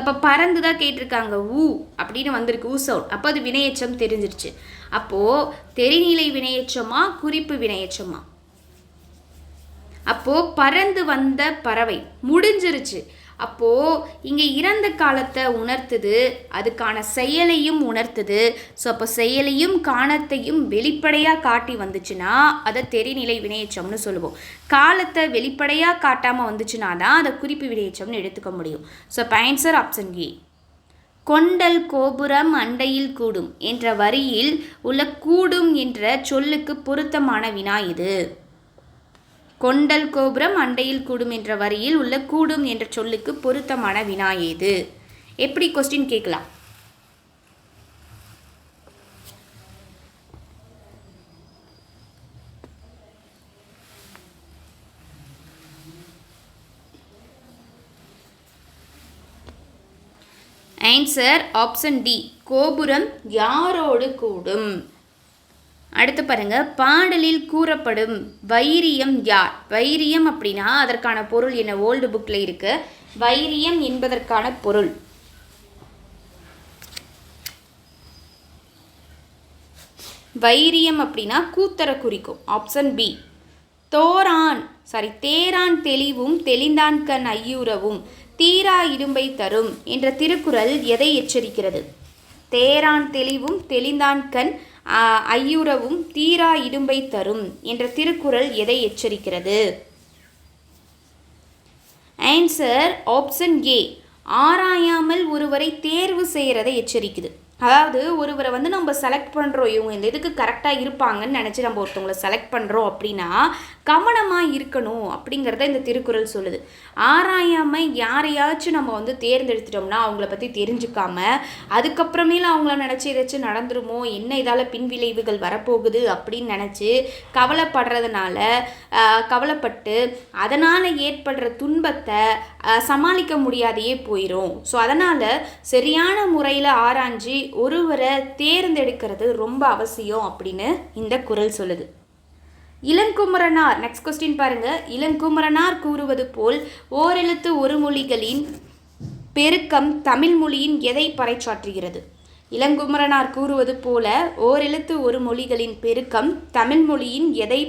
அப்போ பறந்து தான் கேட்டிருக்காங்க, ஊ அப்படின்னு வந்திருக்கு, ஊ சவுண்ட். அப்போ அது வினையெச்சம் தெரிஞ்சிருச்சு. அப்போது தெரிநிலை வினையெச்சமா குறிப்பு வினையெச்சமா? அப்போது பறந்து வந்த பறவை முடிஞ்சிருச்சு. அப்போது இங்கே இறந்த காலத்தை உணர்த்துது, அதுக்கான செயலையும் உணர்த்துது. ஸோ அப்போ செயலையும் காலத்தையும் வெளிப்படையாக காட்டி வந்துச்சுன்னா அதை தெரிநிலை வினையெச்சம்னு சொல்லுவோம். காலத்தை வெளிப்படையாக காட்டாமல் வந்துச்சுன்னா தான் அதை குறிப்பு வினையெச்சம்னு எடுத்துக்க முடியும். ஸோ அப்போ ஆன்சர் ஆப்ஷன் ஏ. கொண்டல் கோபுரம் அண்டையில் கூடும் என்ற வரியில் உள்ள கூடும் என்ற சொல்லுக்கு பொருத்தமான வினா இது. கொண்டல் கோபுரம் அண்டையில் கூடும் என்ற வரியில் உள்ள கூடும் என்ற சொல்லுக்கு பொருத்தமான வினா ஏது? எப்படி கொஸ்டின் கேட்கலாம்? ஆன்சர் ஆப்ஷன் டி, கோபுரம் யாரோடு கூடும். அடுத்து பாருங்க, பாடலில் கூறப்படும் வைரியம் யார்? வைரியம் அப்படின்னா அதற்கான பொருள் என்ன? ஓல்டு புக்கில் இருக்கு. வைரியம் என்பதற்கான பொருள் வைரியம் அப்படின்னா கூத்தர குறிக்கும். Option B. தேரான் தெளிவும் தெளிந்தான் கண் ஐயுறவும் தீரா இடும்பை தரும் என்ற திருக்குறள் எதை எச்சரிக்கிறது? தேரான் தெளிவும் தெளிந்தான் கண் ஐயுறவும் தீரா இடும்பை தரும் என்ற திருக்குறள் எதை எச்சரிக்கிறது? ஆன்சர் ஆப்ஷன் ஏ, ஆராயாமல் ஒருவரை தேர்வு செய்கிறதை எச்சரிக்குது. அதாவது ஒருவரை வந்து நம்ம செலக்ட் பண்ணுறோம், இவங்க இந்த இதுக்கு கரெக்டாக இருப்பாங்கன்னு நினச்சி நம்ம ஒருத்தவங்களை செலக்ட் பண்ணுறோம் அப்படின்னா கவனமாக இருக்கணும் அப்படிங்கிறத இந்த திருக்குறள் சொல்லுது. ஆராயாமல் யாரையாச்சும் நம்ம வந்து தேர்ந்தெடுத்துட்டோம்னா அவங்கள பற்றி தெரிஞ்சுக்காம அதுக்கப்புறமேல அவங்கள நினச்சி ஏதாச்சும் நடந்துருமோ, என்ன இதால் பின்விளைவுகள் வரப்போகுது அப்படின்னு நினச்சி கவலைப்பட்டு அதனால் ஏற்படுற துன்பத்தை சமாளிக்க முடியாதையே போயிடும். ஸோ அதனால் சரியான முறையில் ஆராய்ஞ்சி ஒருவரை தேர்ந்தெடுக்கிறது ரொம்ப அவசியம் அப்படின்னு இந்த குறள் சொல்லுது. இளங்குமரனார், நெக்ஸ்ட் கொஸ்டின் பாருங்க. இளங்குமரனார் கூறுவது போல் ஓரெழுத்து ஒரு மொழிகளின் பெருக்கம் தமிழ் மொழியின் எதை பறைசாற்றுகிறது? இளங்குமரனார் கூறுவது போல ஓரெழுத்து ஒரு மொழிகளின் பெருக்கம் தமிழ் மொழியின் எதை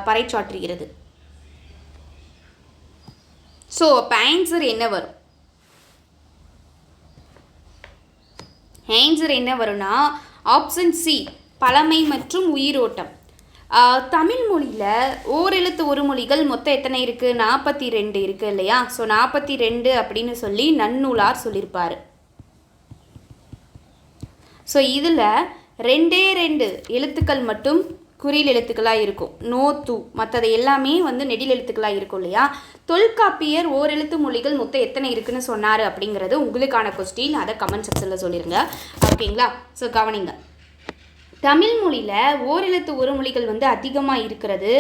பறைசாற்றுகிறது? ஸோ அப்போ ஆன்சர் என்ன வரும்? ஆன்சர் என்ன வரும்னா ஆப்ஷன் சி, பழமை மற்றும் உயிரோட்டம். தமிழ் மொழியில் ஓரெழுத்து ஒரு மொழிகள் மொத்தம் எத்தனை இருக்குது? 42 இருக்குது இல்லையா? ஸோ 42 அப்படின்னு சொல்லி நன்னூலார் சொல்லியிருப்பார். ஸோ இதில் 2 எழுத்துக்கள் மட்டும் குறில் எழுத்துக்களாக இருக்கும். நோ தூ, மற்றது எல்லாமே வந்து நெடில் எழுத்துக்களாக இருக்கும் இல்லையா? தொல்காப்பியர் ஓரெழுத்து மொழிகள் மொத்தம் எத்தனை இருக்குன்னு சொன்னார் அப்படிங்கிறது உங்களுக்கான கொஸ்டின். அதை கமெண்ட் செக்ஷனில் சொல்லிடுங்க. ஓகேங்களா? ஸோ கவனிங்க, தமிழ் மொழியில் ஓரெழுத்து ஒரு மொழிகள் வந்து அதிகமாக இருக்கிறது,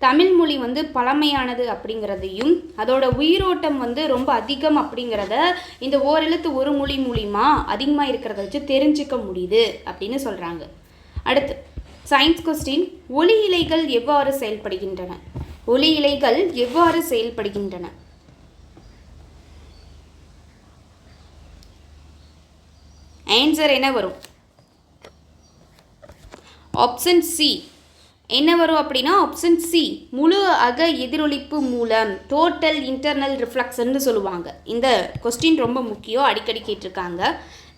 தமிழ் மொழி வந்து பழமையானது அப்படிங்கிறதையும் அதோட உயிரோட்டம் வந்து ரொம்ப அதிகம் அப்படிங்கிறத இந்த ஓரெழுத்து ஒரு மொழி மூலிமா அதிகமாக இருக்கிறத வச்சு தெரிஞ்சுக்க முடியுது அப்படின்னு சொல்கிறாங்க. அடுத்து சயின்ஸ் கொஸ்டின், ஒளி இலைகள் எவ்வாறு செயல்படுகின்றன? ஒளி இலைகள் எவ்வாறு செயல்படுகின்றன? ஆன்சர் என்ன வரும்? Option C. என்ன வரும் அப்படின்னா ஆப்ஷன் சி, முழு அக எதிரொலிப்பு மூலம், டோட்டல் இன்டர்னல் ரிஃப்ளெக்ஷன்னு சொல்லுவாங்க. இந்த கொஸ்டின் ரொம்ப முக்கியம், அடிக்கடி கேட்டிருக்காங்க.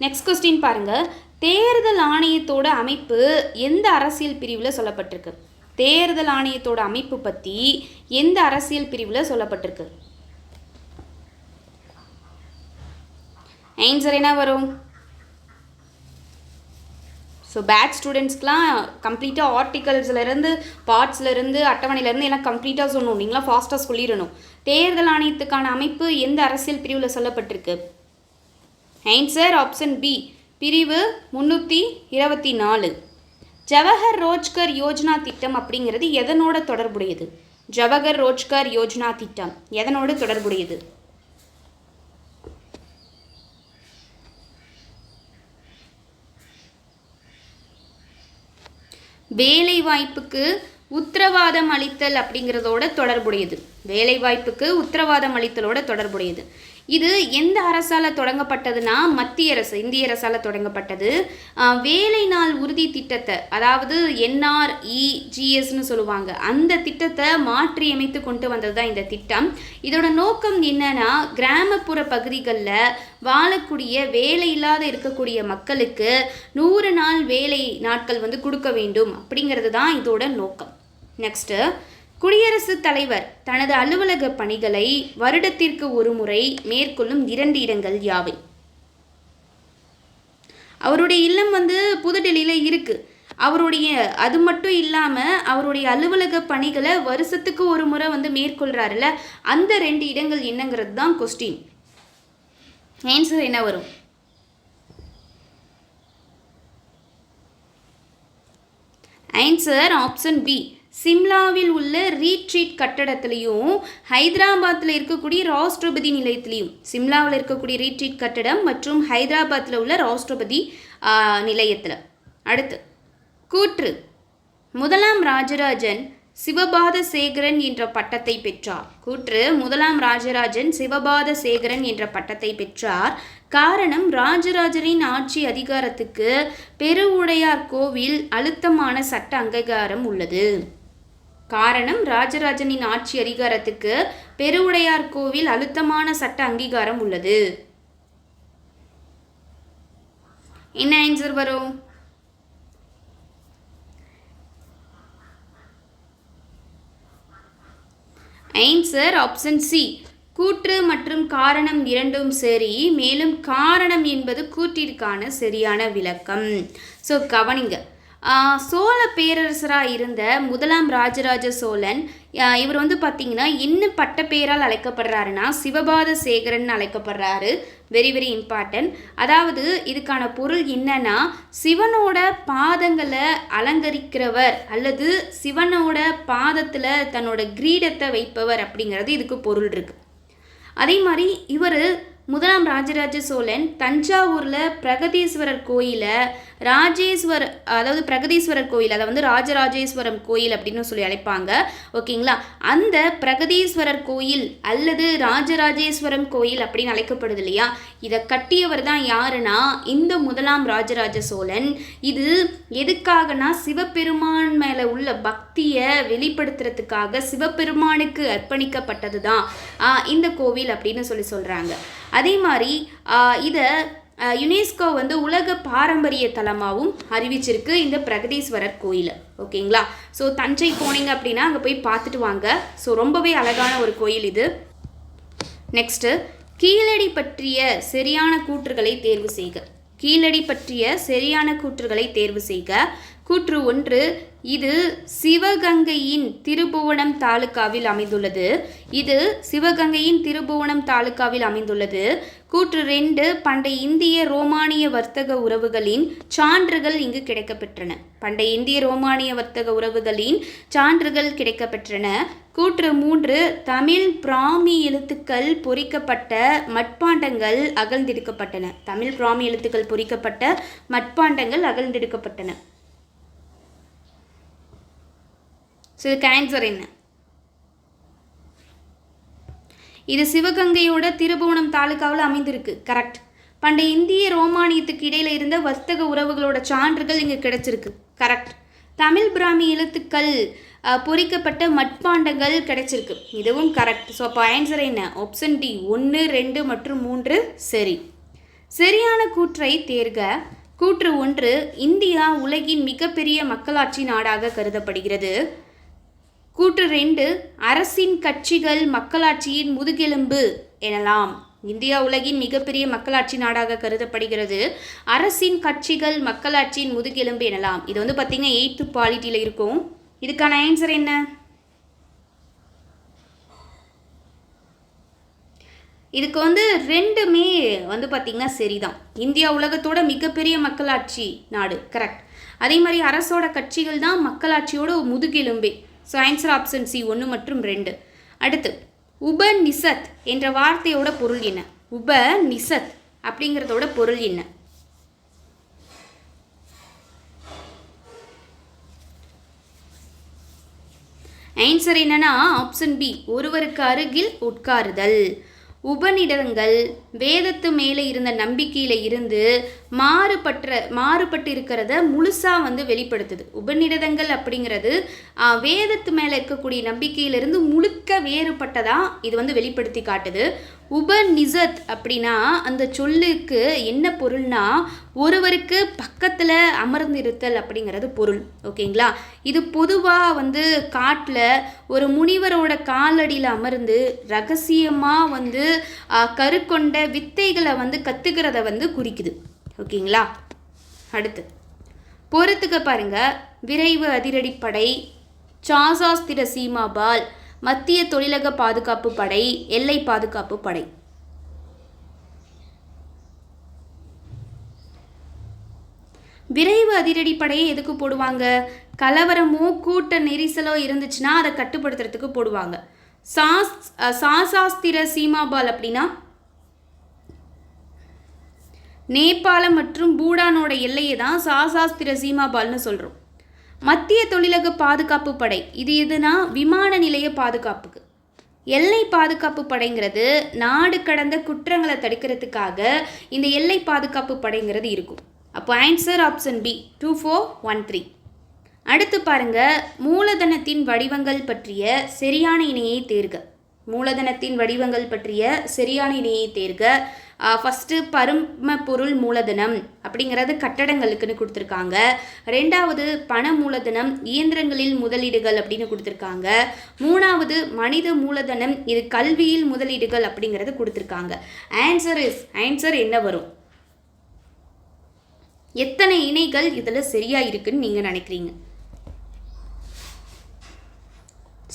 நெக்ஸ்ட் கொஸ்டின் பாருங்கள். தேர்தல் ஆணையத்தோட அமைப்பு எந்த அரசியல் பிரிவில் சொல்லப்பட்டிருக்கு? தேர்தல் ஆணையத்தோட அமைப்பு பற்றி எந்த அரசியல் பிரிவில் சொல்லப்பட்டிருக்கு? ஆன்சர் என்ன வரும்? ஸோ பேட்ச் ஸ்டூடெண்ட்ஸ்க்கெலாம் கம்ப்ளீட்டாக ஆர்டிகல்ஸ்லேருந்து பார்ட்ஸ்லேருந்து அட்டவணையிலேருந்து எல்லாம் கம்ப்ளீட்டாக சொல்லணும். நீங்களாம் ஃபாஸ்ட்டாக சொல்லிடணும். தேர்தல் ஆணையத்துக்கான அமைப்பு எந்த அரசியல் பிரிவில் சொல்லப்பட்டிருக்கு? ஆன்சர் ஆப்ஷன் பி, பிரிவு 324. ஜவஹர் ரோஜ்கர் யோஜனா திட்டம் அப்படிங்கிறது எதனோட தொடர்புடையது? ஜவஹர் ரோஜ்கர் யோஜனா திட்டம் எதனோடு தொடர்புடையது? வேலைவாய்ப்புக்கு உத்தரவாதம் அளித்தல் அப்படிங்கிறதோட தொடர்புடையது. வேலைவாய்ப்புக்கு உத்தரவாதம் அளித்தலோட தொடர்புடையது. இது எந்த அரசால் தொடங்கப்பட்டதுன்னா மத்திய அரசு, இந்திய அரசால் தொடங்கப்பட்டது. வேலை நாள் உறுதி திட்டத்தை, அதாவது NREGSன்னு சொல்லுவாங்க, அந்த திட்டத்தை மாற்றியமைத்து கொண்டு வந்தது தான் இந்த திட்டம். இதோட நோக்கம் என்னன்னா, கிராமப்புற பகுதிகளில் வாழக்கூடிய வேலை இல்லாத இருக்கக்கூடிய மக்களுக்கு 100 நாள் வேலை நாட்கள் வந்து கொடுக்க வேண்டும் அப்படிங்கிறது தான் இதோட நோக்கம். நெக்ஸ்ட்டு, குடியரசுத் தலைவர் தனது அலுவலக பணிகளை வருடத்திற்கு ஒரு முறை மேற்கொள்ளும் 2 இடங்கள் யாவை? அவருடைய இல்லம் வந்து புதுடெல்லியில் இருக்குது. அது மட்டும் இல்லாமல் அவருடைய அலுவலக பணிகளை வருஷத்துக்கு ஒரு முறை வந்து மேற்கொள்கிறாருல, அந்த 2 இடங்கள் என்னங்கிறது தான் கொஸ்டின். ஆன்சர் என்ன வரும்? ஆன்சர் ஆப்ஷன் பி, சிம்லாவில் உள்ள ரீட்ரீட் கட்டடத்திலையும் ஹைதராபாத்தில் இருக்கக்கூடிய ராஷ்டிரபதி நிலையத்திலையும், சிம்லாவில் இருக்கக்கூடிய ரீட்ரீட் கட்டடம் மற்றும் ஹைதராபாத்தில் உள்ள ராஷ்டிரபதி நிலையத்தில். அடுத்து கூற்று, முதலாம் ராஜராஜன் சிவபாத சேகரன் என்ற பட்டத்தை பெற்றார். கூற்று, முதலாம் ராஜராஜன் சிவபாத சேகரன் என்ற பட்டத்தை பெற்றார். காரணம், ராஜராஜனின் ஆட்சி அதிகாரத்துக்கு பெருவுடையார் கோவில் அழுத்தமான சட்ட அங்கீகாரம் உள்ளது. காரணம், ராஜராஜனின் ஆட்சி அதிகாரத்துக்கு பெருவுடையார் கோவில் அழுத்தமான சட்ட அங்கீகாரம் உள்ளது. என்ன ஆன்சர் வரும்? Answer option C. கூற்று மற்றும் காரணம் இரண்டும் சரி, மேலும் காரணம் என்பது கூற்றிற்கான சரியான விளக்கம். ஸோ கவனிங்க, சோழ பேரரசராக இருந்த முதலாம் ராஜராஜ சோழன் இவர் வந்து பார்த்திங்கன்னா என்ன பட்ட பெயரால் அழைக்கப்படுறாருன்னா சிவபாத சேகரன் அழைக்கப்படுறாரு. Very very important. அதாவது இதுக்கான பொருள் என்னன்னா, சிவனோட பாதங்களை அலங்கரிக்கிறவர் அல்லது சிவனோட பாதத்தில் தன்னோட கிரீடத்தை வைப்பவர் அப்படிங்கிறது இதுக்கு பொருள் இருக்குது. அதே மாதிரி இவர் முதலாம் ராஜராஜ சோழன் தஞ்சாவூரில் பிரகதீஸ்வரர் கோயிலை அதாவது பிரகதீஸ்வரர் கோயில், அதை வந்து ராஜராஜேஸ்வரம் கோயில் அப்படின்னு சொல்லி அழைப்பாங்க. ஓகேங்களா? அந்த பிரகதீஸ்வரர் கோயில் அல்லது ராஜராஜேஸ்வரம் கோயில் அப்படின்னு அழைக்கப்படுது இல்லையா, இதை கட்டியவர் தான் யாருன்னா இந்த முதலாம் ராஜராஜ சோழன். இது எதுக்காகனா சிவபெருமான் மேலே உள்ள பக்தியை வெளிப்படுத்துறதுக்காக சிவபெருமானுக்கு அர்ப்பணிக்கப்பட்டது தான் இந்த கோவில் அப்படின்னு சொல்கிறாங்க. அதே மாதிரி இதை யுனெஸ்கோ வந்து உலக பாரம்பரிய தலமாகவும் அறிவிச்சிருக்கு இந்த பிரகதீஸ்வரர் கோயிலை. ஓகேங்களா? ஸோ தஞ்சை போனீங்க அப்படின்னா அங்கே போய் பார்த்துட்டு வாங்க. ஸோ ரொம்பவே அழகான ஒரு கோயில் இது. நெக்ஸ்ட்டு, கீழடி பற்றிய சரியான கூற்றுகளை தேர்வு செய்க. கீழடி பற்றிய சரியான கூற்றுகளை தேர்வு செய்க. கூற்று 1, இது சிவகங்கையின் திருப்புவனம் தாலுகாவில் அமைந்துள்ளது. இது சிவகங்கையின் திருப்புவனம் தாலுகாவில் அமைந்துள்ளது. கூற்று 2, பண்டைய இந்திய ரோமானிய வர்த்தக உறவுகளின் சான்றுகள் இங்கு கிடைக்கப்பெற்றன. பண்டைய இந்திய ரோமானிய வர்த்தக உறவுகளின் சான்றுகள் கிடைக்கப்பெற்றன. கூற்று 3, தமிழ் பிராமி எழுத்துக்கள் பொறிக்கப்பட்ட மட்பாண்டங்கள் அகழ்ந்தெடுக்கப்பட்டன. தமிழ் பிராமி எழுத்துக்கள் பொறிக்கப்பட்ட மட்பாண்டங்கள் அகழ்ந்தெடுக்கப்பட்டன. ஸோ இதுக்கு ஆன்சர் என்ன? இது சிவகங்கையோட திருப்புவனம் தாலுகாவில் அமைந்திருக்கு. கரெக்ட். பண்டைய இந்திய ரோமானியத்துக்கு இடையில இருந்த வர்த்தக உறவுகளோட சான்றுகள் இங்கே கிடைச்சிருக்கு. கரெக்ட். தமிழ் பிராமி எழுத்துக்கள் பொறிக்கப்பட்ட மட்பாண்டங்கள் கிடைச்சிருக்கு. இதுவும் கரெக்ட். ஸோ அப்போ ஆன்சர் என்ன? ஆப்ஷன் டி 1, 2 மற்றும் 3 சரி. சரியான கூற்றை தேர்க. கூற்று 1, இந்தியா உலகின் மிகப்பெரிய மக்களாட்சி நாடாக கருதப்படுகிறது. கூற்று 2, அரசின் கட்சிகள் மக்களாட்சியின் முதுகெலும்பு எனலாம். இந்தியா உலகின் மிகப்பெரிய மக்களாட்சி நாடாக கருதப்படுகிறது. அரசின் கட்சிகள் மக்களாட்சியின் முதுகெலும்பு எனலாம். இது வந்து பார்த்திங்கன்னா 8th பாலிட்டியில் இருக்கும். இதுக்கான ஆன்சர் என்ன? இதுக்கு வந்து ரெண்டுமே வந்து பார்த்திங்கன்னா சரிதான். இந்தியா உலகத்தோட மிகப்பெரிய மக்களாட்சி நாடு. கரெக்ட். அதே மாதிரி அரசோட கட்சிகள் தான் மக்களாட்சியோட முதுகெலும்பே. ஸோ ஆன்சர் ஆப்ஷன் சி 1 மற்றும் 2. அடுத்து, உபநிஷத் என்ற வார்த்தையோட பொருள் என்ன? உபநிஷத் அப்படிங்கிறதோட பொருள் என்ன? ஆன்சர் என்னன்னா ஆப்ஷன் பி, ஒருவருக்கு அருகில் உட்காருதல். உபநிடதங்கள் வேதத்து மேலே இருந்த நம்பிக்கையில் இருந்து மாறுபட்டு இருக்கிறத முழுசாக வந்து வெளிப்படுத்துது. உபநிடதங்கள் அப்படிங்கிறது வேதத்து மேலே இருக்கக்கூடிய நம்பிக்கையிலிருந்து முழுக்க வேறுபட்டதாக இது வந்து வெளிப்படுத்தி காட்டுது. உபநிஷத் அப்படின்னா அந்த சொல்லுக்கு என்ன பொருள்னா ஒருவருக்கு பக்கத்தில் அமர்ந்திருத்தல் அப்படிங்கிறது பொருள். ஓகேங்களா? இது பொதுவாக வந்து காட்டில் ஒரு முனிவரோட காலடியில் அமர்ந்து ரகசியமாக வந்து கருக்கொண்ட வித்தைகளை வந்து கற்றுக்கிறத வந்து குறிக்குது. ஓகேங்களா? அடுத்து பொறுத்துக்க பாருங்க. விரைவு அதிரடிப்படை, சாசாஸ்திர சீமாபால், மத்திய தொழிலக பாதுகாப்பு படை, எல்லை பாதுகாப்பு படை. விரைவு அதிரடிப்படையை எதுக்கு போடுவாங்க? கலவரமோ கூட்ட நெரிசலோ இருந்துச்சுன்னா அதை கட்டுப்படுத்துறதுக்கு போடுவாங்க. சாசாஸ்திர சீமாபால் அப்படின்னா நேபாளம் மற்றும் பூடானோட எல்லையை தான் சாசாஸ்திர சீமாபால்னு சொல்கிறோம். மத்திய தொழிலக பாதுகாப்பு படை இது எதுனா விமான நிலைய பாதுகாப்புக்கு. எல்லை பாதுகாப்பு படைங்கிறது நாடு கடந்த குற்றங்களை தடுக்கிறதுக்காக இந்த எல்லை பாதுகாப்பு படைங்கிறது இருக்கும். அப்போ ஆன்சர் ஆப்ஷன் பி 2413. அடுத்து பாருங்க, மூலதனத்தின் வடிவங்கள் பற்றிய சரியான இணையை தேர்க. மூலதனத்தின் வடிவங்கள் பற்றிய சரியான இணையை தேர்க. ஃபஸ்ட்டு பரும பொருள் மூலதனம் அப்படிங்கிறது கட்டடங்களுக்குன்னு கொடுத்துருக்காங்க. ரெண்டாவது பண மூலதனம் இயந்திரங்களில் முதலீடுகள் அப்படின்னு கொடுத்துருக்காங்க. மூணாவது மனித மூலதனம் இது கல்வியில் முதலீடுகள் அப்படிங்கிறது கொடுத்துருக்காங்க. ஆன்சர் என்ன வரும்? எத்தனை இணைகள் இதில் சரியாக இருக்குன்னு நீங்கள் நினைக்கிறீங்க?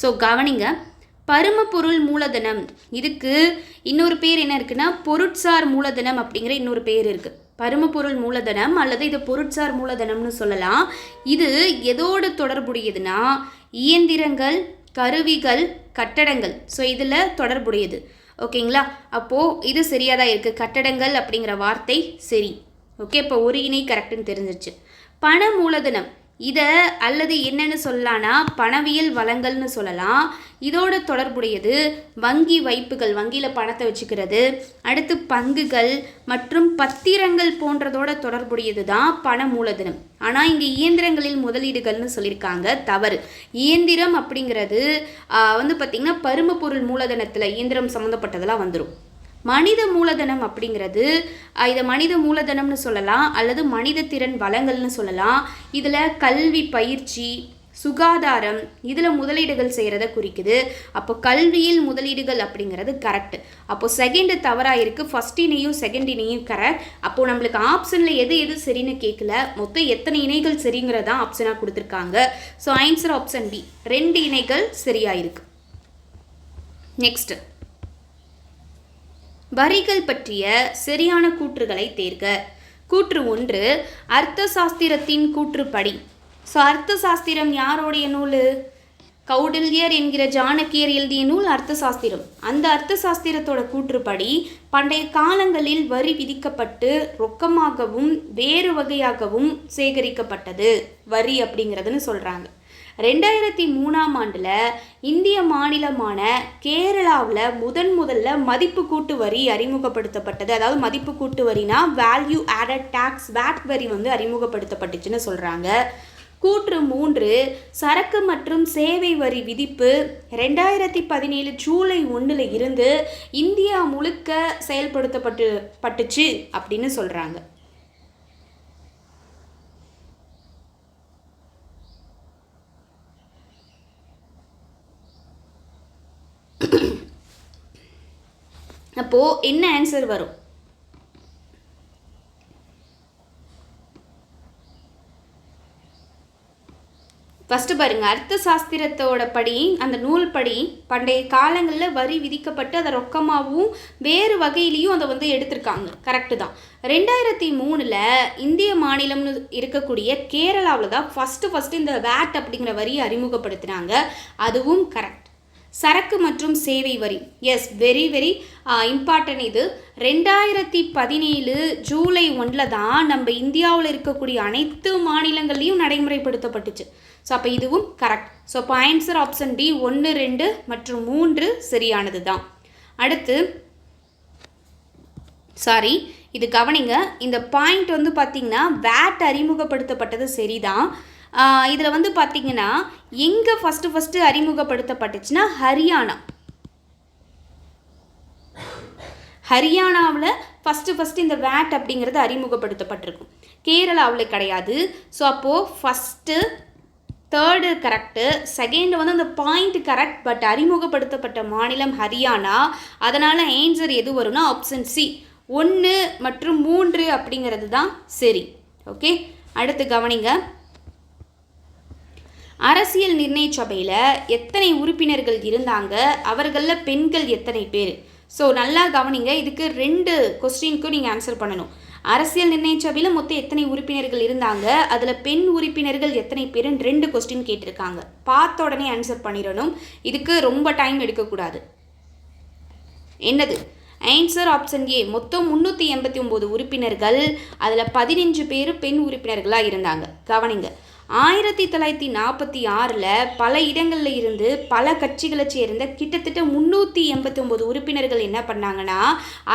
ஸோ கவனிங்க, பரும பொருள் மூலதனம் இதுக்கு இன்னொரு பேர் என்ன இருக்குன்னா பொருட்சார் மூலதனம் அப்படிங்கிற இன்னொரு பேர் இருக்குது. பரும பொருள் மூலதனம் அல்லது இது பொருட்சார் மூலதனம்னு சொல்லலாம். இது எதோடு தொடர்புடையதுன்னா இயந்திரங்கள், கருவிகள், கட்டடங்கள். ஸோ இதில் தொடர்புடையது. ஓகேங்களா? அப்போது இது சரியாக தான் இருக்குது. கட்டடங்கள் அப்படிங்கிற வார்த்தை சரி. ஓகே, இப்போ ஒரு இணை கரெக்டுன்னு தெரிஞ்சிருச்சு. பண மூலதனம் இதை அல்லது என்னன்னு சொல்லலாம்னா பணவியல் வளங்கள்னு சொல்லலாம். இதோட தொடர்புடையது வங்கி வைப்புகள், வங்கியில் பணத்தை வச்சுக்கிறது. அடுத்து பங்குகள் மற்றும் பத்திரங்கள் போன்றதோட தொடர்புடையது தான் பண மூலதனம். ஆனால் இங்கே இயந்திரங்களில் முதலீடுகள்னு சொல்லியிருக்காங்க, தவறு. இயந்திரம் அப்படிங்கிறது பார்த்திங்கன்னா பரும பொருள் மூலதனத்தில் இயந்திரம் சம்மந்தப்பட்டதெல்லாம் வந்துடும். மனித மூலதனம் அப்படிங்கிறது இதை மனித மூலதனம்னு சொல்லலாம் அல்லது மனித திறன் வளங்கள்னு சொல்லலாம். இதில் கல்வி, பயிற்சி, சுகாதாரம் இதில் முதலீடுகள் செய்கிறத குறிக்குது. அப்போ கல்வியில் முதலீடுகள் அப்படிங்கிறது கரெக்ட். அப்போ செகண்டு தவறாக இருக்குது. ஃபஸ்ட் இணையும் செகண்ட் இணையும் கரெக்ட். அப்போது நம்மளுக்கு ஆப்ஷனில் எது சரின்னு கேட்கல, மொத்தம் எத்தனை இணைகள் சரிங்கிறதான் ஆப்ஷனாக கொடுத்துருக்காங்க. ஸோ ஆன்சர் ஆப்ஷன் பி, 2 இணைகள் சரியாக இருக்குது. நெக்ஸ்ட்டு, வரிகள் பற்றிய சரியான கூற்றுகளை தேர்க. கூற்று 1, அர்த்த சாஸ்திரத்தின் கூற்றுப்படி. ஸோ அர்த்த சாஸ்திரம் யாரோடைய நூல்? கௌடில்யர் என்கிற ஜானகியர் எழுதிய நூல் அர்த்த சாஸ்திரம். அந்த அர்த்த சாஸ்திரத்தோட கூற்றுப்படி பண்டைய காலங்களில் வரி விதிக்கப்பட்டு ரொக்கமாகவும் வேறு வகையாகவும் சேகரிக்கப்பட்டது வரி அப்படிங்கிறதுன்னு சொல்கிறாங்க. 2003ஆம் ஆண்டில் இந்திய மாநிலமான கேரளாவில் முதல்ல மதிப்பு கூட்டு வரி அறிமுகப்படுத்தப்பட்டது. அதாவது மதிப்பு கூட்டு வரினா வேல்யூ ஆடட் டேக்ஸ், வேட் வரி அறிமுகப்படுத்தப்பட்டுச்சுன்னு சொல்கிறாங்க. கூற்று 3, சரக்கு மற்றும் சேவை வரி விதிப்பு 2017 ஜூலை 1 இருந்து இந்தியா முழுக்க செயல்படுத்தப்பட்டுச்சு அப்படின்னு சொல்கிறாங்க. அப்போது என்ன ஆன்சர் வரும்? ஃபஸ்ட்டு பாருங்கள், அர்த்த சாஸ்திரத்தோட படி அந்த நூல் படி பண்டைய காலங்களில் வரி விதிக்கப்பட்டு அதை ரொக்கமாகவும் வேறு வகையிலையும் அதை எடுத்திருக்காங்க. கரெக்டு தான். 2003 இந்திய மாநிலம்னு இருக்கக்கூடிய கேரளாவில் தான் ஃபஸ்ட்டு இந்த வேட் அப்படிங்கிற வரியை அறிமுகப்படுத்தினாங்க. அதுவும் கரெக்ட். சரக்கு மற்றும் சேவை வரி, எஸ், வெரி இம்பார்ட்டன்ட். இது 2017 ஜூலை 1 தான் நம்ம இந்தியாவில் இருக்கக்கூடிய அனைத்து மாநிலங்கள்லையும் நடைமுறைப்படுத்தப்பட்டுச்சு. ஸோ அப்போ இதுவும் கரெக்ட். ஸோ அப்போ ஆன்சர் ஆப்ஷன் டி 1, 2 மற்றும் 3 சரியானது தான். அடுத்து இது கவனிங்க, இந்த பாயிண்ட் பார்த்திங்கன்னா வேட் அறிமுகப்படுத்தப்பட்டது சரிதான். இதில் பார்த்திங்கன்னா எங்கே ஃபஸ்ட்டு அறிமுகப்படுத்தப்பட்டுச்சுன்னா ஹரியானாவில் ஃபஸ்ட்டு இந்த வேட் அப்படிங்கிறது அறிமுகப்படுத்தப்பட்டிருக்கும். கேரளாவில் கிடையாது. ஸோ அப்போது ஃபஸ்ட்டு, தேர்டு கரெக்டு, செகண்ட் அந்த பாயிண்ட் கரெக்ட். பட் அறிமுகப்படுத்தப்பட்ட மாநிலம் ஹரியானா. அதனால் ஆன்சர் எது வரும்னா ஆப்ஷன் சி 1 மற்றும் 3 அப்படிங்கிறது தான் சரி. ஓகே, அடுத்து கவனிங்க, அரசியல் நிர்ணய சபையில் எத்தனை உறுப்பினர்கள் இருந்தாங்க, அவர்களில் பெண்கள் எத்தனை பேர்? ஸோ நல்லா கவனிங்க, இதுக்கு 2 கொஸ்டினுக்கும் நீங்கள் ஆன்சர் பண்ணணும். அரசியல் நிர்ணய சபையில் மொத்தம் எத்தனை உறுப்பினர்கள் இருந்தாங்க, அதில் பெண் உறுப்பினர்கள் எத்தனை பேருன்னு 2 கொஸ்டின் கேட்டிருக்காங்க. பார்த்த உடனே ஆன்சர் பண்ணிடணும், இதுக்கு ரொம்ப டைம் எடுக்கக்கூடாது. என்னது ஆன்சர்? Option A. மொத்தம் 389 உறுப்பினர்கள், அதில் 15 பேர் பெண் உறுப்பினர்களாக இருந்தாங்க. கவனிங்க, 1946 பல இடங்களில் இருந்து பல கட்சிகளை சேர்ந்த கிட்டத்தட்ட 389 உறுப்பினர்கள் என்ன பண்ணாங்கன்னா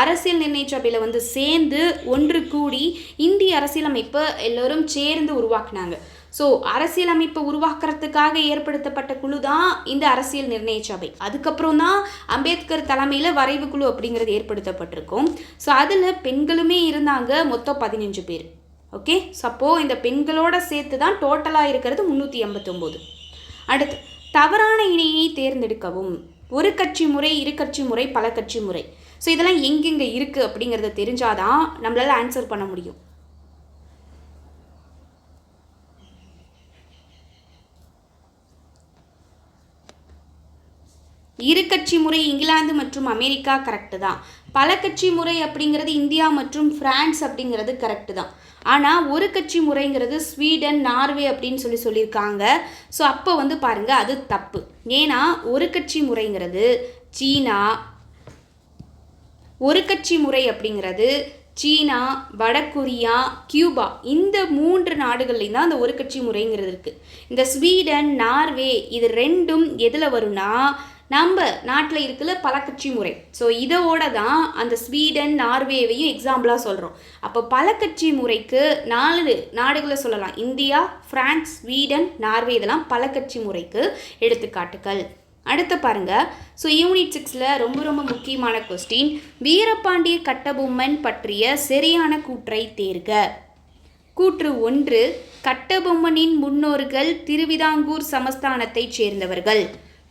அரசியல் நிர்ணய சபையில் சேர்ந்து ஒன்று கூடி இந்திய அரசியலமைப்பை எல்லோரும் சேர்ந்து உருவாக்குனாங்க. ஸோ அரசியலமைப்பை உருவாக்குறதுக்காக ஏற்படுத்தப்பட்ட குழு தான் இந்த அரசியல் நிர்ணய சபை. அதுக்கப்புறம் தான் அம்பேத்கர் தலைமையில் வரைவு குழு அப்படிங்கிறது ஏற்படுத்தப்பட்டிருக்கும். ஸோ அதில் பெண்களுமே இருந்தாங்க, மொத்தம் 15 பேர். ஓகே, ஸோ அப்போது இந்த பெண்களோட சேர்த்து தான் டோட்டலாக இருக்கிறது 389. அடுத்து, தவறான இணையை தேர்ந்தெடுக்கவும். ஒரு கட்சி முறை, இரு கட்சி முறை, பல கட்சி முறை. ஸோ இதெல்லாம் எங்கெங்கே இருக்குது அப்படிங்கிறத தெரிஞ்சாதான் நம்மளால் ஆன்சர் பண்ண முடியும். இரு கட்சி முறை இங்கிலாந்து மற்றும் அமெரிக்கா கரெக்டு தான். பல கட்சி முறை அப்படிங்கிறது இந்தியா மற்றும் பிரான்ஸ் அப்படிங்கிறது கரெக்டு தான். ஆனால் ஒரு கட்சி முறைங்கிறது ஸ்வீடன், நார்வே அப்படின்னு சொல்லியிருக்காங்க. ஸோ அப்போ பாருங்கள், அது தப்பு. ஏன்னா ஒரு கட்சி முறைங்கிறது சீனா, ஒரு கட்சி முறை அப்படிங்கிறது சீனா, வடகொரியா, கியூபா, இந்த 3 நாடுகள்லையும் தான் அந்த ஒரு கட்சி முறைங்கிறது இருக்குது. இந்த ஸ்வீடன், நார்வே இது 2ம் எதில் வரும்னா நம்ம நாட்டில் இருக்கிற பல கட்சி முறை. ஸோ இதோட தான் அந்த ஸ்வீடன், நார்வேவையும் எக்ஸாம்பிளாக சொல்கிறோம். அப்போ பல கட்சி முறைக்கு 4 நாடுகளை சொல்லலாம். இந்தியா, பிரான்ஸ், ஸ்வீடன், நார்வே, இதெல்லாம் பல கட்சி முறைக்கு எடுத்துக்காட்டுகள். அடுத்து பாருங்க, ஸோ யூனிட் 6ல் ரொம்ப ரொம்ப முக்கியமான கொஸ்டின், வீரபாண்டிய கட்டபொம்மன் பற்றிய சரியான கூற்றை தேர்க. கூற்று 1, கட்டபொம்மனின் முன்னோர்கள் திருவிதாங்கூர் சமஸ்தானத்தைச் சேர்ந்தவர்கள்.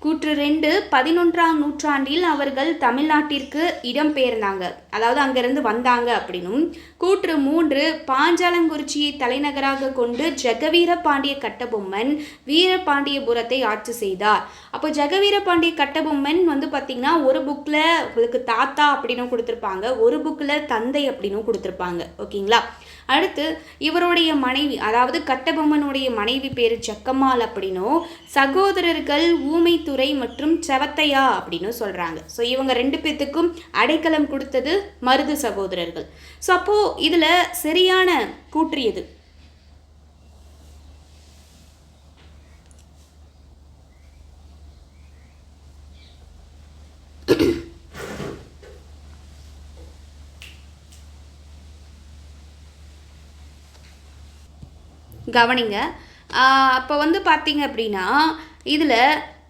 கூற்று 2, 11ஆம் நூற்றாண்டில் அவர்கள் தமிழ்நாட்டிற்கு இடம்பெயர்ந்தாங்க, அதாவது அங்கிருந்து வந்தாங்க அப்படின்னும். கூற்று 3, பாஞ்சாலங்குறிச்சியை தலைநகராக கொண்டு ஜெகவீர பாண்டிய கட்டபொம்மன் வீரபாண்டியபுரத்தை ஆட்சி செய்தார். அப்போ ஜெகவீர பாண்டிய கட்டபொம்மன் பார்த்திங்கன்னா ஒரு புக்கில் உங்களுக்கு தாத்தா அப்படின்னும் கொடுத்துருப்பாங்க, ஒரு புக்கில் தந்தை அப்படின்னும் கொடுத்துருப்பாங்க. ஓகேங்களா. அடுத்து இவருடைய மனைவி, அதாவது கட்டபொம்மனுடைய மனைவி பேர் ஜக்கம்மாள் அப்படின்னும், சகோதரர்கள் ஊமைத்துறை மற்றும் செவத்தையா அப்படின்னு சொல்கிறாங்க. ஸோ இவங்க 2 பேத்துக்கும் அடைக்கலம் கொடுத்தது மருது சகோதரர்கள். ஸோ அப்போது இதில் சரியான கூற்று எது? கவனிங்க, அப்போ பார்த்தீங்க அப்படின்னா இதில்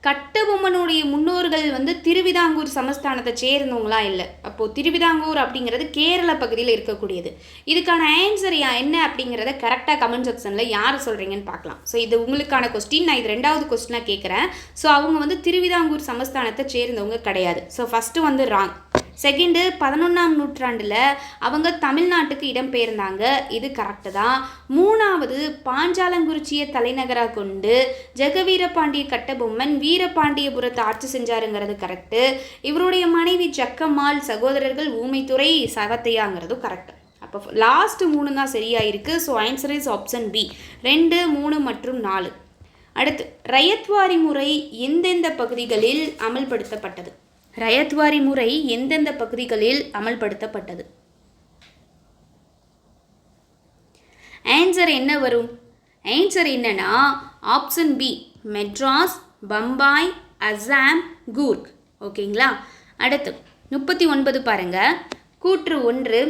கட்டபொம்மனுடைய முன்னோர்கள் திருவிதாங்கூர் சமஸ்தானத்தை சேர்ந்தவங்களா இல்லை. அப்போது திருவிதாங்கூர் அப்படிங்கிறது கேரள பகுதியில் இருக்கக்கூடியது. இதுக்கான ஆன்சர் என்ன அப்படிங்கிறத கரெக்டாக கமெண்ட் செக்ஷனில் யார் சொல்கிறீங்கன்னு பார்க்கலாம். ஸோ இது உங்களுக்கான கொஸ்டின், நான் இது 2வது கொஸ்டினாக கேட்குறேன். ஸோ அவங்க திருவிதாங்கூர் சமஸ்தானத்தை சேர்ந்தவங்க கிடையாது. So first wrong. செகண்டு, 11ஆம் நூற்றாண்டில் அவங்க தமிழ்நாட்டுக்கு இடம்பெயர்ந்தாங்க, இது கரெக்டு தான். 3வது, பாஞ்சாலங்குறிச்சியை தலைநகராக கொண்டு ஜெகவீர பாண்டிய கட்டபொம்மன் வீரபாண்டியபுரத்தை ஆட்சி செஞ்சாருங்கிறது கரெக்டு. இவருடைய மனைவி ஜக்கம்மாள், சகோதரர்கள் ஊமைத்துறை, சவத்தையாங்கிறதும் கரெக்டு. அப்போ லாஸ்ட் 3 தான் சரியாக இருக்குது. So answer is option B, 2, 3 மற்றும் 4. அடுத்து, ரயத்வாரி முறை எந்தெந்த பகுதிகளில் அமல்படுத்தப்பட்டது? ரயத்வாரி முறை எந்தெந்த பகுதிகளில் அமல்படுத்தப்பட்டது? ஆன்சர் என்ன வரும்? ஆன்சர் என்னன்னா ஆப்ஷன் பி, மெட்ராஸ், பம்பாய், அசாம், கூர்க். ஓகேங்களா. அடுத்து 39 பாருங்க. கூற்று 1,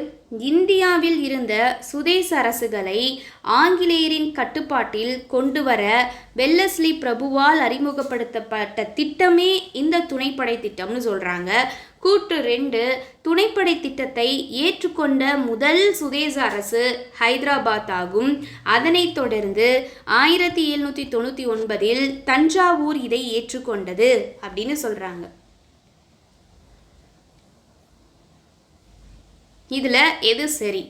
இந்தியாவில் இருந்த சுதேச அரசுகளை ஆங்கிலேயரின் கட்டுப்பாட்டில் கொண்டு வர வெல்லஸ்லி பிரபுவால் அறிமுகப்படுத்தப்பட்ட திட்டமே இந்த துணைப்படை திட்டம்னு சொல்கிறாங்க. கூற்று 2, துணைப்படை திட்டத்தை ஏற்றுக்கொண்ட முதல் சுதேச அரசு ஹைதராபாத் ஆகும். அதனைத் தொடர்ந்து 1799 தஞ்சாவூர் இதை ஏற்றுக்கொண்டது அப்படின்னு சொல்கிறாங்க. இதில் எது சரி?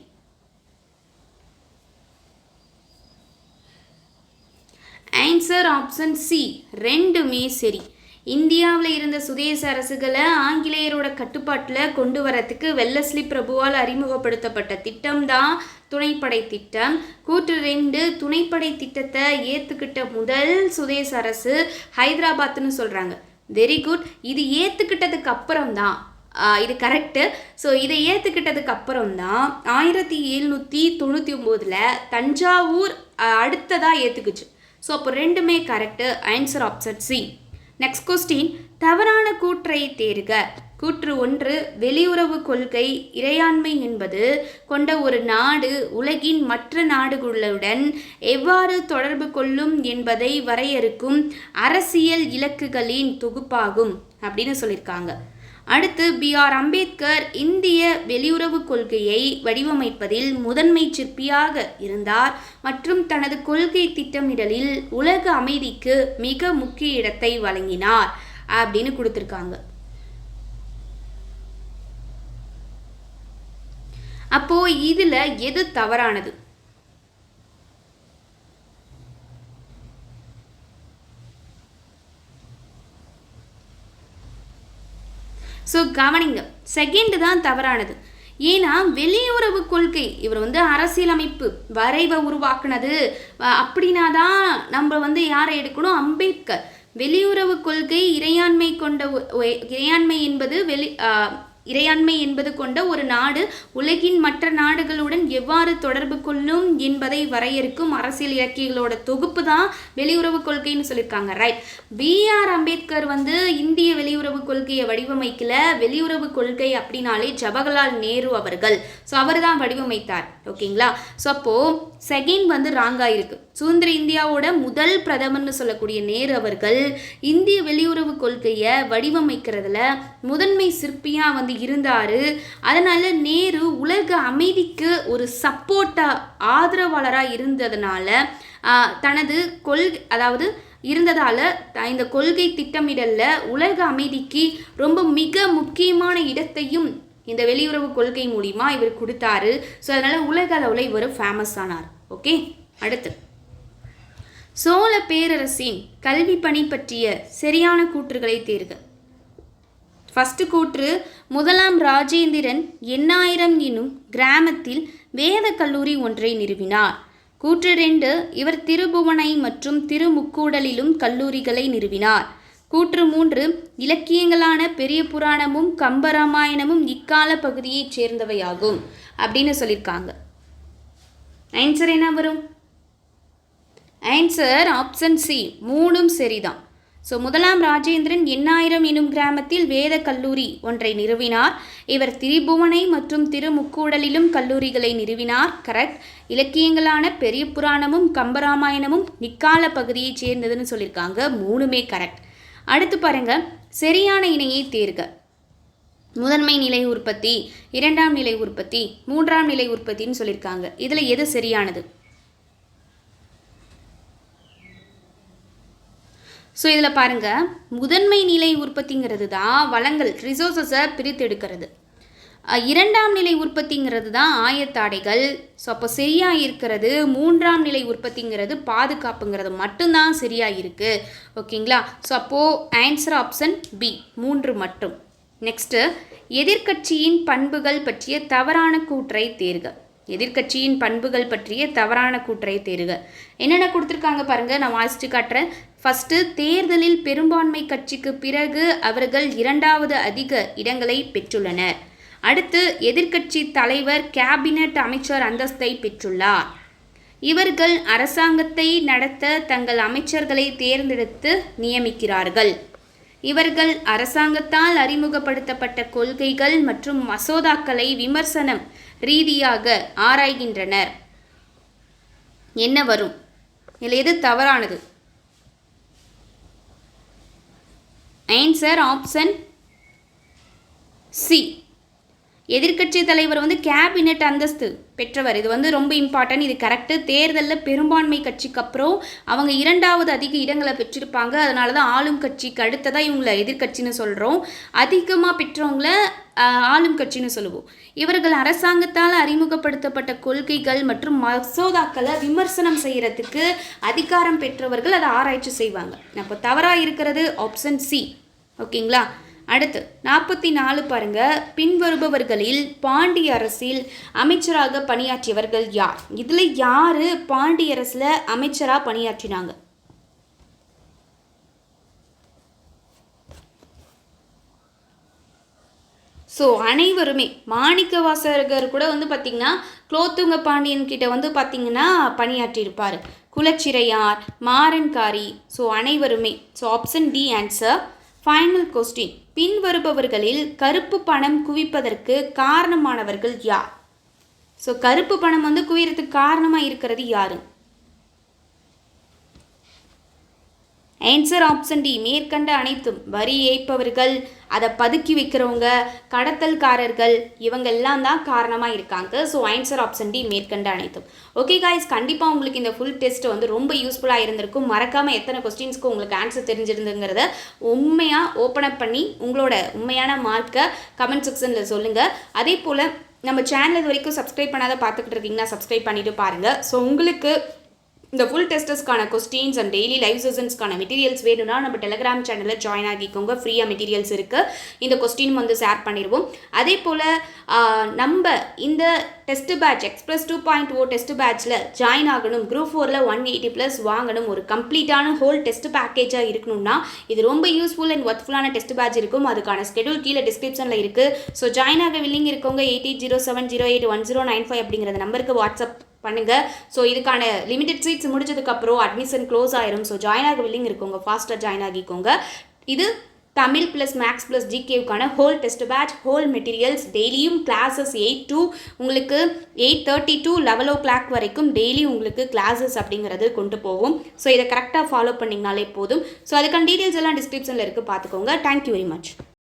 ஆன்சர் ஆப்ஷன் சி, 2மே சரி. இந்தியாவில் இருந்த சுதேச அரசுகளை ஆங்கிலேயரோட கட்டுப்பாட்டில் கொண்டு வரத்துக்கு வெல்லஸ்லி பிரபுவால் அறிமுகப்படுத்தப்பட்ட திட்டம் தான் துணைப்படை திட்டம். கூற்று 2, துணைப்படை திட்டத்தை ஏற்றுக்கிட்ட முதல் சுதேச அரசு ஹைதராபாத்னு சொல்கிறாங்க. Very good. இது ஏற்றுக்கிட்டதுக்கு அப்புறம் தான் இது கரெக்டு. ஸோ இதை ஏற்றுக்கிட்டதுக்கு அப்புறம் தான் 1799 தஞ்சாவூர் அடுத்ததாக ஏற்றுக்குச்சு. ஸோ அப்போ ரெண்டுமே correct. Answer option C. Next question, தவறான கூற்றை தேர்க. கூற்று 1, வெளியுறவு கொள்கை இறையாண்மை என்பது கொண்ட ஒரு நாடு உலகின் மற்ற நாடுகளுடன் எவ்வாறு தொடர்பு கொள்ளும் என்பதை வரையறுக்கும் அரசியல் இலக்குகளின் தொகுப்பாகும் அப்படின்னு சொல்லியிருக்காங்க. அடுத்து, B.R. அம்பேத்கர் இந்திய வெளியுறவு கொள்கையை வடிவமைப்பதில் முதன்மை சிற்பியாக இருந்தார் மற்றும் தனது கொள்கை திட்டமிடலில் உலக அமைதிக்கு மிக முக்கிய இடத்தை வழங்கினார் அப்படின்னு கொடுத்துருக்காங்க. அப்போ இதுல எது தவறானது? ஸோ கவனிங்க, செகண்ட் தான் தவறானது. ஏன்னா வெளியுறவு கொள்கை இவர் அரசியலமைப்பு வரைவை உருவாக்குனது அப்படின்னா தான் நம்ம யாரை எடுக்கணும்? அம்பேத்கர். வெளியுறவு கொள்கை இறையாண்மை என்பது கொண்ட ஒரு நாடு உலகின் மற்ற நாடுகளுடன் எவ்வாறு தொடர்பு கொள்ளும் என்பதை வரையறுக்கும் அரசியல் இலக்கியங்களோட தொகுப்பு தான் வெளியுறவு கொள்கைன்னு சொல்லியிருக்காங்க. ரைட். B.R. அம்பேத்கர் இந்திய வெளியுறவு கொள்கையை வடிவமைக்கல. வெளியுறவு கொள்கை அப்படின்னாலே ஜவஹர்லால் நேரு அவர்கள். ஸோ அவர் தான் வடிவமைத்தார். ஓகேங்களா? ஸோ அப்போது செகண்ட் ராங்காக இருக்குது. சுதந்திர இந்தியாவோட முதல் பிரதமர்னு சொல்லக்கூடிய நேரு அவர்கள் இந்திய வெளியுறவு கொள்கையை வடிவமைக்கிறதுல முதன்மை சிற்பியாக இருந்தார். அதனால் நேரு உலக அமைதிக்கு ஒரு சப்போர்ட்டாக ஆதரவாளராக இருந்ததுனால தனது இருந்ததால் இந்த கொள்கை திட்டமிடலில் உலக அமைதிக்கு ரொம்ப மிக முக்கியமான இடத்தையும் இந்த வெளியுறவு கொள்கை மூலிமா இவர் கொடுத்தாரு. ஸோ அதனால் உலக அளவில் இவர் ஃபேமஸ் ஆனார். ஓகே, அடுத்து, சோழ பேரரசின் கல்வி பணி பற்றிய சரியான கூற்றுகளை தேர்க. ஃபர்ஸ்ட் கூற்று, முதலாம் ராஜேந்திரன் 8000 எனும் கிராமத்தில் வேத கல்லூரி ஒன்றை நிறுவினார். கூற்று 2, இவர் திருபுவனை மற்றும் திருமுக்கூடலிலும் கல்லூரிகளை நிறுவினார். கூற்று 3, இலக்கியங்களான பெரிய புராணமும் கம்பராமாயணமும் இக்கால பகுதியைச் சேர்ந்தவையாகும் அப்படின்னு சொல்லியிருக்காங்க. ஆன்சர் என்ன வரும்? ஆன்சர் ஆப்ஷன் சி, 3ம் சரிதான். ஸோ முதலாம் ராஜேந்திரன் 8000 எனும் கிராமத்தில் வேத கல்லூரி ஒன்றை நிறுவினார். இவர் திரிபுவனை மற்றும் திருமுக்கூடலிலும் கல்லூரிகளை நிறுவினார். கரெக்ட். இலக்கியங்களான பெரிய புராணமும் கம்பராமாயணமும் இக்கால பகுதியைச் சேர்ந்ததுன்னு சொல்லியிருக்காங்க. 3மே கரெக்ட். அடுத்து பாருங்க, சரியான இணையை தேர்க. முதன்மை நிலை உற்பத்தி, இரண்டாம் நிலை உற்பத்தி, மூன்றாம் நிலை உற்பத்தின்னு சொல்லியிருக்காங்க. இதில் எது சரியானது? ஸோ இதில் பாருங்கள், முதன்மை நிலை உற்பத்திங்கிறது தான் வளங்கள் ரிசோர்ஸஸை பிரித்தெடுக்கிறது. இரண்டாம் நிலை உற்பத்திங்கிறது தான் ஆயத்தாடைகள். ஸோ அப்போ சரியாக இருக்கிறது மூன்றாம் நிலை உற்பத்திங்கிறது பாதுகாப்புங்கிறது மட்டும்தான் சரியாக இருக்குது. ஓகேங்களா? ஸோ அப்போது ஆன்சர் ஆப்ஷன் பி, 3 மட்டும். நெக்ஸ்ட்டு, எதிர்க்கட்சியின் பண்புகள் பற்றிய தவறான கூற்றை தேர்க. எதிர்க்கட்சியின் பண்புகள் பற்றிய தவறான கூற்றை தேர்க. என்னென்ன கொடுத்துருக்காங்க பாருங்கள், நான் வாசித்து காட்டுறேன். ஃபஸ்ட்டு, தேர்தலில் பெரும்பான்மை கட்சிக்கு பிறகு அவர்கள் 2வது அதிக இடங்களை பெற்றுள்ளனர். அடுத்து, எதிர்க்கட்சி தலைவர் கேபினட் அமைச்சர் அந்தஸ்தை பெற்றுள்ளார். இவர்கள் அரசாங்கத்தை நடத்த தங்கள் அமைச்சர்களை தேர்ந்தெடுத்து நியமிக்கிறார்கள். இவர்கள் அரசாங்கத்தால் அறிமுகப்படுத்தப்பட்ட கொள்கைகள் மற்றும் மசோதாக்களை விமர்சனம் ரீதியாக ஆராய்கின்றனர். என்ன வரும்? இதில் எது தவறானது? Answer option C. எதிர்க்கட்சி தலைவர் கேபினட் அந்தஸ்து பெற்றவர். இது ரொம்ப இம்பார்ட்டன்ட். இது கரெக்டு. தேர்தலில் பெரும்பான்மை கட்சிக்கு அப்புறம் அவங்க 2வது அதிக இடங்களை பெற்றிருப்பாங்க. அதனால தான் ஆளும் கட்சிக்கு அடுத்ததாக இவங்களை எதிர்க்கட்சின்னு சொல்கிறோம். அதிகமாக பெற்றவங்கள ஆளும் கட்சின்னு சொல்லுவோம். இவர்கள் அரசாங்கத்தால் அறிமுகப்படுத்தப்பட்ட கொள்கைகள் மற்றும் மசோதாக்களை விமர்சனம் செய்கிறதுக்கு அதிகாரம் பெற்றவர்கள் அதை ஆராய்ச்சி செய்வாங்க. அப்போ தவறாக இருக்கிறது ஆப்ஷன் சி. ஓகேங்களா? அடுத்து 44 பாருங்க. பின்வருபவர்களில் பாண்டிய அரசில் அமைச்சராக பணியாற்றியவர்கள் யார்? இதில் யார் பாண்டிய அரசில் அமைச்சராக பணியாற்றினாங்க? ஸோ அனைவருமே மாணிக்கவாசகர் கூட வந்து பார்த்திங்கன்னா குலோத்துங்க பாண்டியன் கிட்ட வந்து பார்த்திங்கன்னா பணியாற்றியிருப்பார். குலச்சிறையார், மாறன்காரி, ஸோ அனைவருமே. So option D answer. Final question. பின்வருபவர்களில் கருப்பு பணம் குவிப்பதற்கு காரணமானவர்கள் யார்? ஸோ கருப்பு பணம் வந்து குவியறதுக்கு காரணமாக இருக்கிறது யாரு? Answer option D. மேற்கண்ட அனைத்தும் வரி ஏய்ப்பவர்கள், அதை பதுக்கி வைக்கிறவங்க, கடத்தல்காரர்கள், இவங்க எல்லாம் தான் காரணமாக இருக்காங்க. ஸோ ஆன்சர் ஆப்ஷன் டி மேற்கண்ட அனைத்தும். ஓகே காய்ஸ், கண்டிப்பாக உங்களுக்கு இந்த ஃபுல் டெஸ்ட் வந்து ரொம்ப யூஸ்ஃபுல்லாக இருந்திருக்கும். மறக்காமல் எத்தனை கொஸ்டின்ஸ்க்கு உங்களுக்கு ஆன்சர் தெரிஞ்சிருந்துங்கிறத உண்மையாக ஓப்பன் அப் பண்ணி உங்களோட உண்மையான மார்க்கை கமெண்ட் செக்ஷனில் சொல்லுங்கள். அதே போல் நம்ம சேனல் இது வரைக்கும் சப்ஸ்கிரைப் பண்ணாத பார்த்துக்கிட்டு இருக்கீங்கன்னா சப்ஸ்கிரைப் பண்ணிவிட்டு பாருங்கள். ஸோ உங்களுக்கு இந்த ஃபுல் டெஸ்டர்ஸ்க்கான கொஸ்டின்ஸ் அண்ட் டெய்லி லைவ் செஷன்ஸ்க்கான மெட்டீரியல்ஸ் வேணும்னா நம்ம டெலிகிராம் சேனலில் ஜாயின் ஆகிக்கோங்க. ஃப்ரீயாக மெட்டீரியல்ஸ் இருக்குது. இந்த கொஸ்டின் வந்து ஷேர் பண்ணிடுவோம். அதே போல் நம்ம இந்த டெஸ்ட் பேட்ச் எக்ஸ்பிரஸ் 2.0 டெஸ்ட் பேட்ச்சில் ஜாயின் ஆகணும், குரூப் 4ல் 180+ வாங்கணும், ஒரு கம்ப்ளீட்டான ஹோல் டெஸ்ட் பேக்கேஜாக இருக்கணும்னா இது ரொம்ப யூஸ்ஃபுல் அண்ட் ஒர்த்ஃபுல்லான டெஸ்ட் பேட்ச் இருக்கும். அதுக்கான ஸ்கெடியூல் கீழே டிஸ்கிரிப்ஷனில் இருக்குது. ஸோ ஜாயின் ஆக வில்லிங் இருக்கவங்க 8807081095 அப்படிங்கிற நம்பருக்கு வாட்ஸ்அப் பண்ணுங்க. ஸோ இதுக்கான லிமிடெட் சீட்ஸ் முடிஞ்சதுக்கப்புறம் அட்மிஷன் க்ளோஸ் ஆயிரும். ஸோ ஜாயின் ஆக வில்லிங் இருக்கவங்க ஃபாஸ்ட்டாக ஜாயின் ஆகிக்கோங்க. இது தமிழ் ப்ளஸ் மேக்ஸ் ப்ளஸ் ஜிகேவுக்கான whole test batch, whole materials. டெய்லியும் கிளாஸஸ் 8 to உங்களுக்கு 8:30 to 11 o'clock வரைக்கும் டெய்லி உங்களுக்கு கிளாஸஸ் அப்படிங்கிறது கொண்டு போவோம். ஸோ இதை கரெக்டாக ஃபாலோ பண்ணிங்கனாலே போதும். ஸோ அதுக்கான டீட்டெயில்ஸ் எல்லாம் டிஸ்கிரிப்ஷனில் இருக்குது, பார்த்துக்கோங்க. Thank you very much.